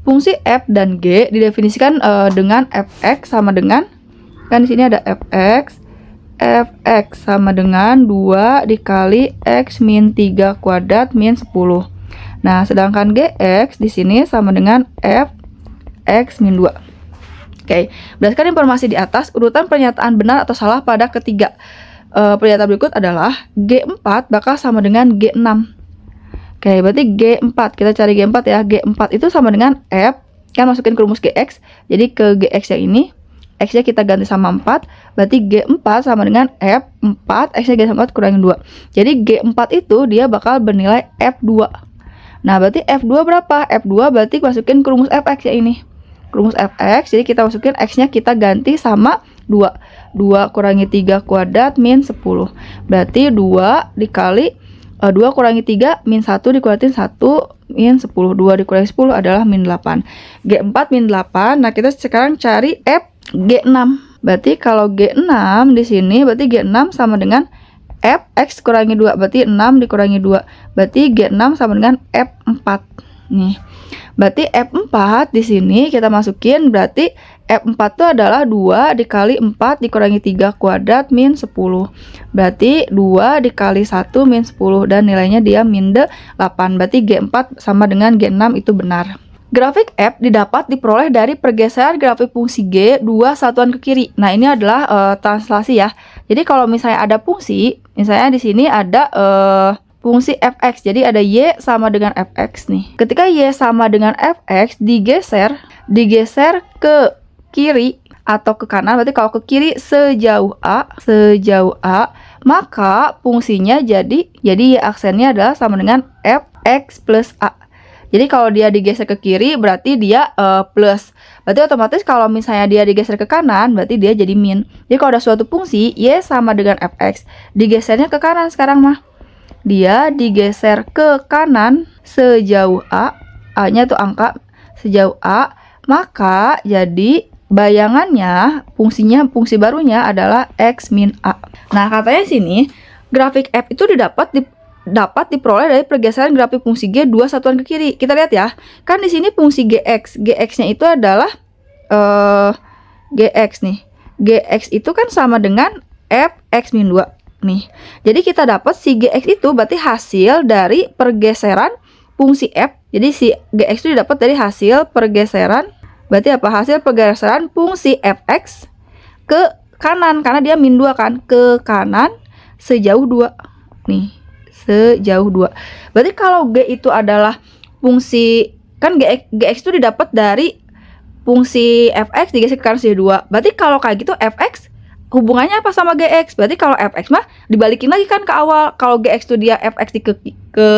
Fungsi f dan g didefinisikan dengan fx sama dengan, kan di sini ada fx sama dengan 2 dikali x min 3 kuadrat min 10. Nah, sedangkan Gx di sini sama dengan Fx min 2. Oke, berdasarkan informasi di atas, urutan pernyataan benar atau salah pada ketiga pernyataan berikut adalah G4 bakal sama dengan G6. Oke, berarti G4, kita cari G4 ya. G4 itu sama dengan F, kan masukin ke rumus Gx. Jadi ke Gx yang ini, X-nya kita ganti sama 4, berarti G4 sama dengan F4, X-nya ganti sama 4 kurangin 2. Jadi G4 itu dia bakal bernilai F2. Nah, berarti F2 berapa? F2 berarti masukin ke rumus Fx ya ini. Ke rumus Fx, jadi kita masukin X-nya kita ganti sama 2. 2 kurangi 3 kuadrat min 10. Berarti 2 dikali 2 kurangi 3 min 1 dikurangi 1 min 10. 2 dikurangi 10 adalah min 8. G4 min 8. Nah, kita sekarang cari F G6. Berarti kalau G6 di sini berarti G6 sama dengan Fx kurangi 2, berarti 6 dikurangi 2. Berarti G6 sama dengan F4. Nih. Berarti F4 di sini kita masukin, berarti F4 itu adalah 2 dikali 4 dikurangi 3 kuadrat min 10. Berarti 2 dikali 1 min 10 dan nilainya dia min 8. Berarti G4 sama dengan G6 itu benar. Grafik F didapat diperoleh dari pergeseran grafik fungsi G 2 satuan ke kiri. Nah, ini adalah translasi ya. Jadi kalau misalnya ada fungsi, misalnya di sini ada fungsi fx. Jadi ada y sama dengan fx nih. Ketika y sama dengan fx digeser ke kiri atau ke kanan, berarti kalau ke kiri sejauh a, maka fungsinya jadi y aksennya adalah sama dengan fx plus a. Jadi kalau dia digeser ke kiri berarti dia plus. Berarti otomatis kalau misalnya dia digeser ke kanan berarti dia jadi min. Jadi kalau ada suatu fungsi y sama dengan fx, digesernya ke kanan sekarang mah. Dia digeser ke kanan sejauh a, a-nya itu angka sejauh a, maka jadi bayangannya, fungsi barunya adalah X min A. Nah, katanya sini, grafik F itu dapat diperoleh dari pergeseran grafik fungsi G dua satuan ke kiri. Kita lihat ya, kan di sini fungsi GX-nya itu adalah GX nih. GX itu kan sama dengan Fx min 2 nih. Jadi kita dapat si GX itu berarti hasil dari pergeseran fungsi F. Jadi si GX itu didapat dari hasil pergeseran, berarti apa? Hasil pergeseran fungsi Fx ke kanan, karena dia min 2 kan, ke kanan sejauh 2 nih. Sejauh 2. Berarti kalau G itu adalah fungsi, kan GX itu didapat dari fungsi Fx digeser ke kanan sejauh 2. Berarti kalau kayak gitu Fx hubungannya apa sama GX? Berarti kalau Fx mah dibalikin lagi kan ke awal. Kalau GX itu dia Fx ke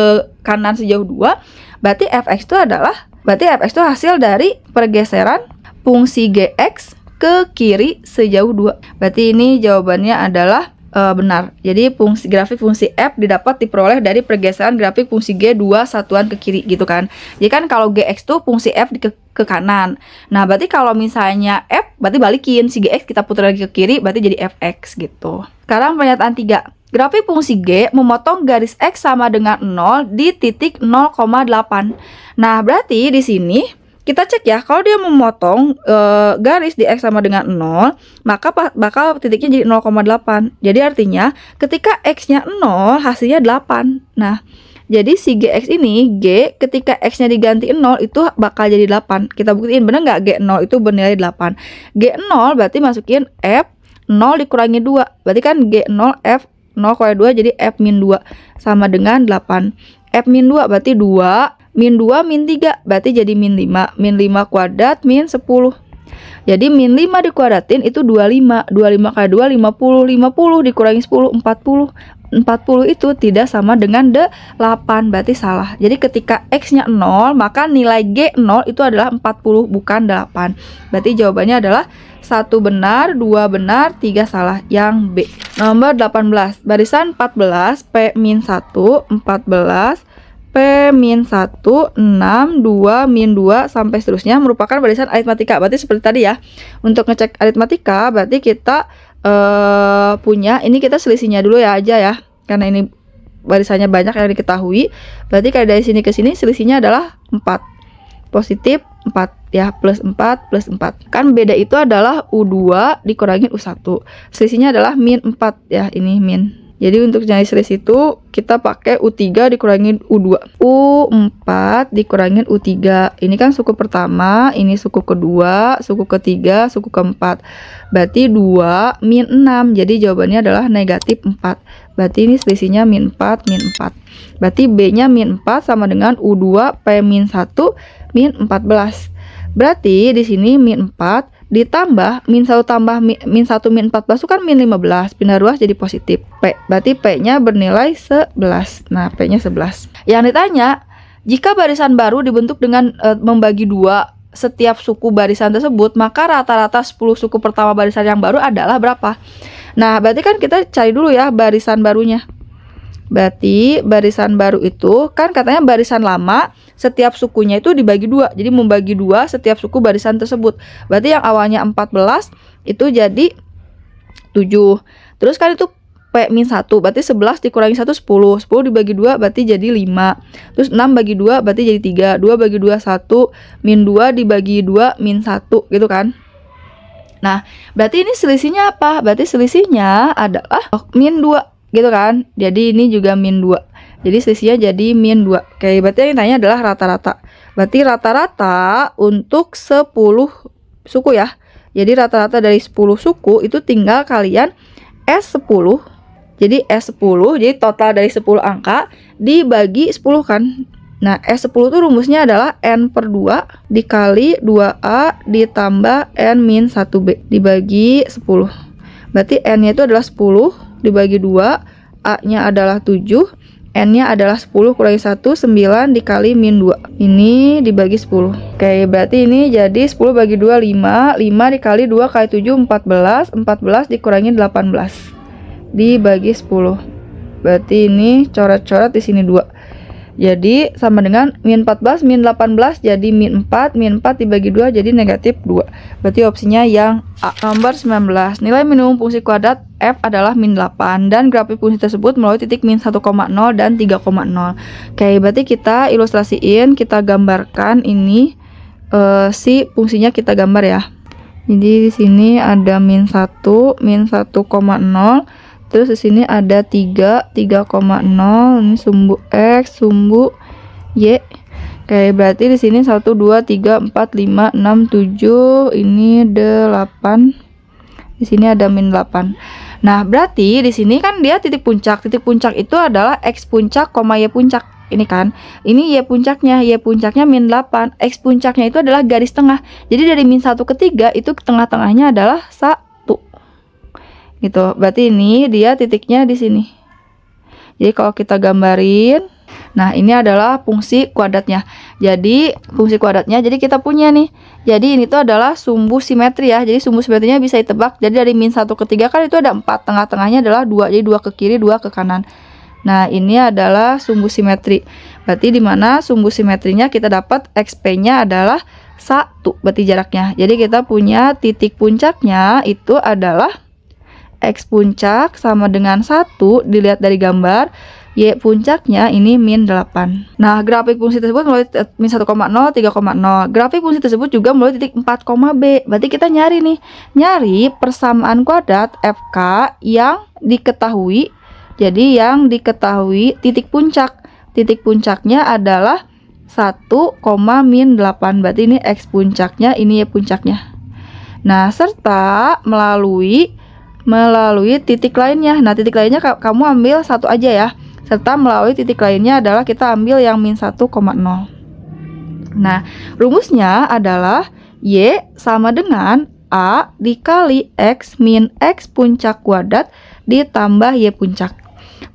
kanan sejauh 2, berarti Fx itu hasil dari pergeseran fungsi GX ke kiri sejauh 2. Berarti ini jawabannya adalah benar. Jadi grafik fungsi F diperoleh dari pergeseran grafik fungsi G dua satuan ke kiri gitu kan. Jadi kan kalau GX tuh fungsi F ke kanan. Nah, berarti kalau misalnya F berarti balikin si GX kita putar lagi ke kiri, berarti jadi Fx gitu. Sekarang pernyataan 3. Grafik fungsi G memotong garis X sama dengan 0 di titik 0,8. Nah, berarti di sini kita cek ya, kalau dia memotong garis di X sama dengan 0, maka bakal titiknya jadi 0,8. Jadi artinya ketika X-nya 0, hasilnya 8. Nah, jadi si GX ini, G ketika X-nya diganti 0 itu bakal jadi 8. Kita buktiin bener nggak G0 itu bernilai 8. G0 berarti masukin F 0 dikurangi 2. Berarti kan G0 F 0 kurangi 2 jadi F min 2 sama dengan 8. F min 2 berarti 2. Min 2 min 3 berarti jadi min 5. Min 5 kuadrat min 10. Jadi min 5 dikuadratin itu 25. 25 kali 2 50. 50 dikurangi 10 40. 40 itu tidak sama dengan 8. Berarti salah. Jadi ketika X-nya 0, maka nilai G0 itu adalah 40 bukan 8. Berarti jawabannya adalah 1 benar, 2 benar, 3 salah. Yang B. Nomor 18. Barisan 14 P min 1 14 P min 1, 6, 2, min 2, sampai seterusnya merupakan barisan aritmatika. Berarti seperti tadi ya. Untuk ngecek aritmatika, berarti kita punya, ini kita selisihnya dulu ya aja ya. Karena ini barisannya banyak yang diketahui. Berarti kalau dari sini ke sini selisihnya adalah 4. Positif 4 ya, plus 4 plus 4. Kan beda itu adalah U2 dikurangin U1. Selisihnya adalah min 4 ya, ini min. Jadi untuk nyari selisih itu kita pakai U3 dikurangin U2. U4 dikurangin U3. Ini kan suku pertama, ini suku kedua, suku ketiga, suku keempat. Berarti 2 min 6. Jadi jawabannya adalah negatif 4. Berarti ini selisihnya min 4, min 4. Berarti B-nya min 4 sama dengan U2 P min 1 min 14. Berarti di sini min 4 ditambah min 1 tambah min 1 min 14 itu kan min 15. Pindah ruas jadi positif P. Berarti P-nya bernilai 11. Nah, P-nya 11. Yang ditanya, jika barisan baru dibentuk dengan membagi 2 setiap suku barisan tersebut, maka rata-rata 10 suku pertama barisan yang baru adalah berapa? Nah, berarti kan kita cari dulu ya barisan barunya. Berarti barisan baru itu kan katanya barisan lama setiap sukunya itu dibagi 2. Jadi membagi 2 setiap suku barisan tersebut. Berarti yang awalnya 14 itu jadi 7. Terus kan itu P min 1. Berarti 11 dikurangi 1 10. 10 dibagi 2 berarti jadi 5. Terus 6 bagi 2 berarti jadi 3. 2 bagi 2 1. Min 2 dibagi 2 min 1 gitu kan. Nah, berarti ini selisihnya apa? Berarti selisihnya adalah min 2 gitu kan. Jadi ini juga min 2. Jadi selisihnya jadi min 2. Oke, berarti yang ditanya adalah rata-rata. Berarti rata-rata untuk 10 suku ya. Jadi rata-rata dari 10 suku itu tinggal kalian S10. Jadi S10, jadi total dari 10 angka dibagi 10 kan. Nah, S10 itu rumusnya adalah N per 2 dikali 2A ditambah N min 1B dibagi 10. Berarti N-nya itu adalah 10 dibagi 2, A-nya adalah 7, N-nya adalah 10 kurangi 1, 9 dikali min 2. Ini dibagi 10. Oke, berarti ini jadi 10 bagi 2, 5. 5 dikali 2 kali 7, 14. 14 dikurangi 18. Dibagi 10. Berarti ini coret-coret di sini 2. Jadi sama dengan min 14 min 18 jadi min 4, min 4 dibagi 2 jadi negatif 2. Berarti opsinya yang A. Nomor 19. Nilai minimum fungsi kuadrat f adalah min 8 dan grafik fungsi tersebut melalui titik min 1,0 dan 3,0. Oke, berarti kita ilustrasiin, kita gambarkan ini si fungsinya kita gambar ya. Jadi di sini ada min 1, min 1,0. Terus di sini ada 3, 3,0. Ini sumbu X, sumbu Y. Oke, berarti di sini 1, 2, 3, 4, 5, 6, 7. Ini 8. Di sini ada min 8. Nah, berarti di sini kan dia titik puncak. Titik puncak itu adalah X puncak, Y puncak. Ini kan. Ini Y puncaknya. Y puncaknya min 8. X puncaknya itu adalah garis tengah. Jadi dari min 1 ke 3 itu tengah-tengahnya adalah 1. Gitu. Berarti ini dia titiknya di sini. Jadi kalau kita gambarin, nah ini adalah fungsi kuadratnya. Jadi fungsi kuadratnya, jadi kita punya nih. Jadi ini tuh adalah sumbu simetri ya. Jadi sumbu simetrinya bisa ditebak. Jadi dari min 1 ke 3 kan itu ada 4. Tengah-tengahnya adalah 2. Jadi 2 ke kiri, 2 ke kanan. Nah ini adalah sumbu simetri. Berarti di mana sumbu simetrinya kita dapat XP-nya adalah 1. Berarti jaraknya. Jadi kita punya titik puncaknya itu adalah X puncak sama dengan 1 dilihat dari gambar. Y puncaknya ini min 8. Nah, grafik fungsi tersebut melalui min 1,0, 3,0. Grafik fungsi tersebut juga melalui titik 4, B. Berarti kita nyari nih. Nyari persamaan kuadrat FK yang diketahui. Jadi yang diketahui titik puncak. Titik puncaknya adalah 1, min 8. Berarti ini X puncaknya, ini Y puncaknya. Nah, serta melalui titik lainnya. Nah, titik lainnya kamu ambil satu aja ya. Serta melalui titik lainnya adalah kita ambil yang min 1,0. Nah, rumusnya adalah Y sama dengan A dikali X min X puncak kuadrat ditambah Y puncak.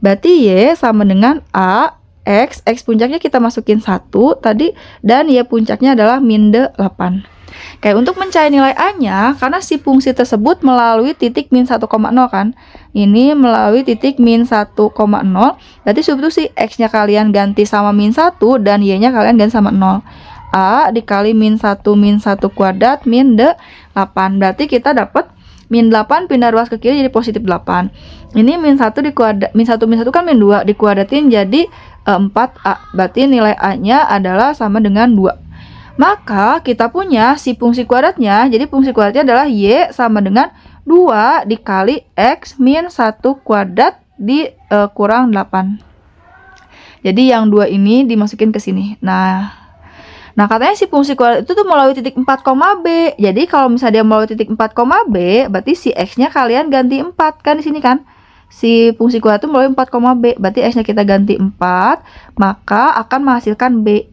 Berarti Y sama dengan A X puncaknya kita masukin 1 tadi, dan Y puncaknya adalah min 8. Oke, untuk mencari nilai A-nya, karena si fungsi tersebut melalui titik min 1,0 kan. Ini melalui titik min 1,0. Berarti substitusi X-nya kalian ganti sama min 1 dan Y-nya kalian ganti sama 0. A dikali min 1 kuadrat min 8. Berarti kita dapat min 8 pindah ruas ke kiri jadi positif 8. Ini min 1 dikuadrat, min 1 kan min 2 dikuadratin jadi 4A. Berarti nilai A-nya adalah sama dengan 2. Maka kita punya si fungsi kuadratnya. Jadi fungsi kuadratnya adalah Y sama dengan 2 dikali X min 1 kuadrat kurang 8. Jadi yang 2 ini dimasukin ke sini. Nah katanya si fungsi kuadrat itu tuh melalui titik 4, B. Jadi kalau misalnya dia melalui titik 4, B, berarti si X-nya kalian ganti 4 kan di sini kan. Si fungsi kuadrat itu melalui 4, B. Berarti X-nya kita ganti 4, maka akan menghasilkan B.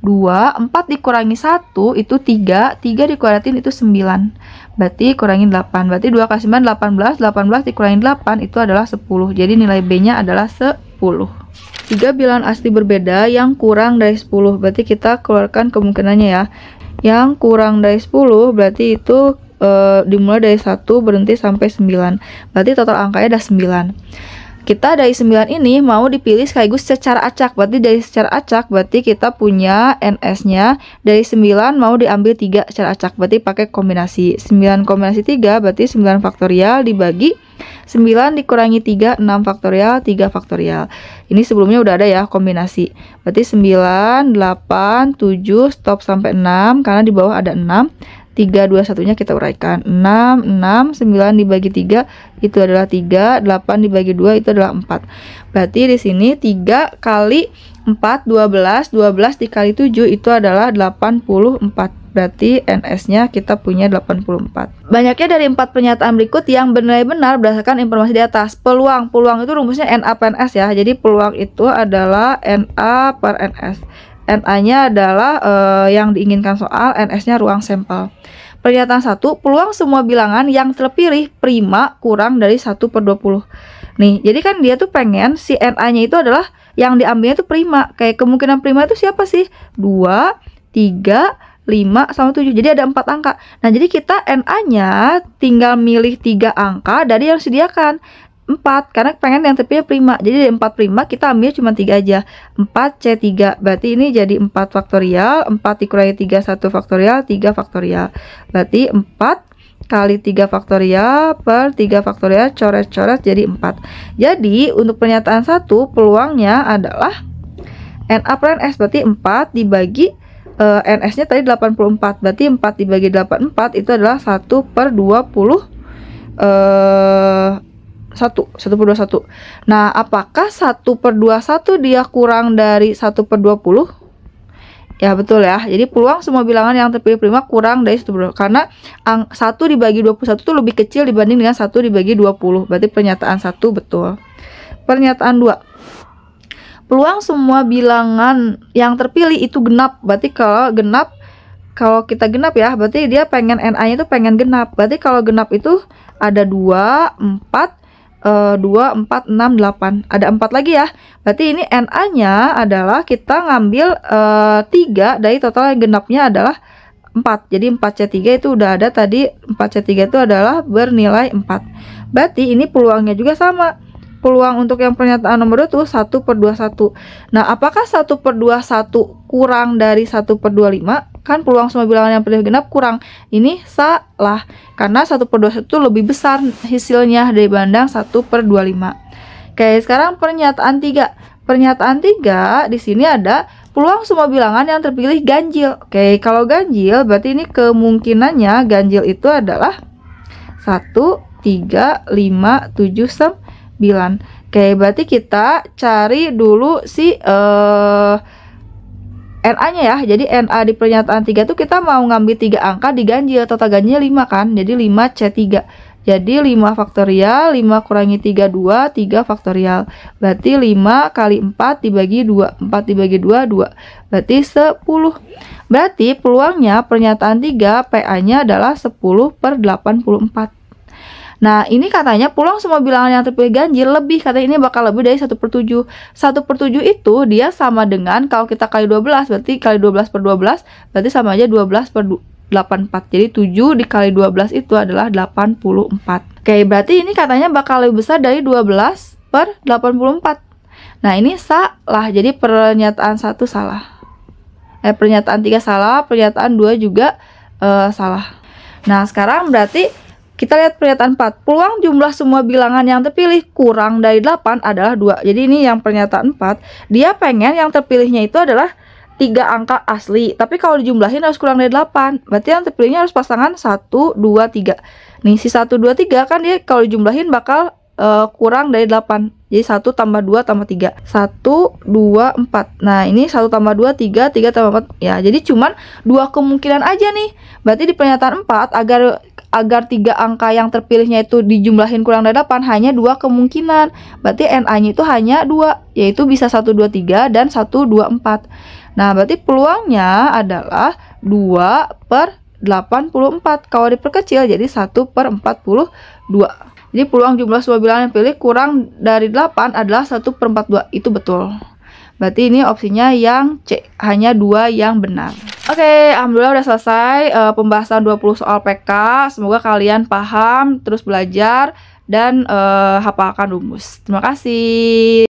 2, 4 dikurangi 1 itu 3, 3 dikuadratin itu 9. Berarti kurangin 8. Berarti 2 kali 9 18, 18 dikurangi 8 itu adalah 10. Jadi nilai B-nya adalah 10. 3 bilangan asli berbeda yang kurang dari 10. Berarti kita keluarkan kemungkinannya ya. Yang kurang dari 10 berarti itu dimulai dari 1 berhenti sampai 9. Berarti total angkanya ada 9. Kita dari 9 ini mau dipilih sekaligus secara acak. Berarti dari secara acak berarti kita punya NS-nya. Dari 9 mau diambil 3 secara acak. Berarti pakai kombinasi. 9 kombinasi 3 berarti 9 faktorial dibagi 9 dikurangi 3, 6 faktorial, 3 faktorial. Ini sebelumnya udah ada ya kombinasi. Berarti 9, 8, 7, stop sampai 6 karena di bawah ada 6. 3, 2, 1-nya kita uraikan. 6, 9 dibagi 3 itu adalah 3, 8 dibagi 2 itu adalah 4. Berarti di sini 3 kali 4, 12, 12 dikali 7 itu adalah 84. Berarti NS-nya kita punya 84. Banyaknya dari 4 pernyataan berikut yang benar-benar berdasarkan informasi di atas. Peluang itu rumusnya NA per NS ya. Jadi peluang itu adalah NA per NS. NA-nya adalah yang diinginkan soal, NS-nya ruang sampel. Pernyataan 1, peluang semua bilangan yang terpilih prima kurang dari 1/20. Nih, jadi kan dia tuh pengen si NA-nya itu adalah yang diambilnya itu prima. Kayak kemungkinan prima itu siapa sih? 2, 3, 5, sama 7. Jadi ada 4 angka. Nah, jadi kita NA-nya tinggal milih 3 angka dari yang disediakan. 4 karena pengen yang terpilih prima. Jadi dari 4 prima kita ambil cuma 3 aja. 4C3. Berarti ini jadi 4 faktorial, 4 dikurangi 3 1 faktorial, 3 faktorial. Berarti 4 kali 3 faktorial per 3 faktorial coret-coret jadi 4. Jadi untuk pernyataan 1 peluangnya adalah NA per NS berarti 4 dibagi NS-nya tadi 84. Berarti 4 dibagi 84 itu adalah 1 per 20 1 per 21. Nah, apakah 1 per 21 dia kurang dari 1 per 20? Ya, betul ya. Jadi peluang semua bilangan yang terpilih prima kurang dari 1 per 20. Karena 1 dibagi 21 itu lebih kecil dibanding dengan 1 dibagi 20. Berarti pernyataan 1 betul. Pernyataan 2. Peluang semua bilangan yang terpilih itu genap. Berarti kalau kita genap ya, berarti dia pengen NA-nya itu pengen genap. Berarti kalau genap itu ada 2, 4, 2, 4, 6, 8. Ada 4 lagi ya. Berarti ini NA-nya adalah kita ngambil 3 dari total yang genapnya adalah 4. Jadi 4C3 itu udah ada tadi. 4C3 itu adalah bernilai 4. Berarti ini peluangnya juga sama. Peluang untuk yang pernyataan nomor 2 itu 1 per 21. Nah, apakah 1 per 21 kurang dari 1 per 25? Kan peluang semua bilangan yang terpilih genap kurang. Ini salah. Karena 1 per 21 itu lebih besar hasilnya dibanding 1 per 25. Oke, sekarang pernyataan 3. Pernyataan 3 di sini ada peluang semua bilangan yang terpilih ganjil. Oke, kalau ganjil berarti ini kemungkinannya ganjil itu adalah 1, 3, 5, 7, 9. Oke, berarti kita cari dulu si NA-nya ya. Jadi NA di pernyataan 3 tuh kita mau ngambil 3 angka diganjil. Total ganjilnya 5 kan. Jadi 5C3. Jadi 5 faktorial, 5 kurangi 3, 2, 3 faktorial. Berarti 5 kali 4 dibagi 2. 4 dibagi 2, 2. Berarti 10. Berarti peluangnya pernyataan 3 PA-nya adalah 10 per 84. Nah, ini katanya peluang semua bilangan yang terpilih ganjil lebih, katanya ini bakal lebih dari 1 per 7. 1 per 7 itu dia sama dengan, kalau kita kali 12, berarti kali 12 per 12, berarti sama aja 12 per 84. Jadi 7 dikali 12 itu adalah 84. Oke, berarti ini katanya bakal lebih besar dari 12 per 84. Nah, ini salah, jadi pernyataan 1 salah. Pernyataan 3 salah, pernyataan 2 juga salah. Nah, sekarang berarti kita lihat pernyataan 4. Peluang jumlah semua bilangan yang terpilih kurang dari 8 adalah 2. Jadi ini yang pernyataan 4. Dia pengen yang terpilihnya itu adalah 3 angka asli. Tapi kalau dijumlahin harus kurang dari 8. Berarti yang terpilihnya harus pasangan 1, 2, 3. Nih si 1, 2, 3 kan dia kalau dijumlahin bakal kurang dari 8. Jadi 1 tambah 2 tambah 3. 1, 2, 4. Nah ini 1 tambah 2, 3, 3 tambah 4. Ya jadi cuman 2 kemungkinan aja nih. Berarti di pernyataan 4 agar 3 angka yang terpilihnya itu dijumlahin kurang dari 8 hanya 2 kemungkinan. Berarti NA-nya itu hanya 2, yaitu bisa 1, 2, 3 dan 1, 2, 4. Nah, berarti peluangnya adalah 2 per 84. Kalau diperkecil jadi 1 per 42. Jadi peluang jumlah semua bilangan yang pilih kurang dari 8 adalah 1 per 42. Itu betul. Berarti ini opsinya yang C, hanya 2 yang benar. Oke, alhamdulillah udah selesai pembahasan 20 soal PK. Semoga kalian paham, terus belajar, dan hafalkan rumus. Terima kasih.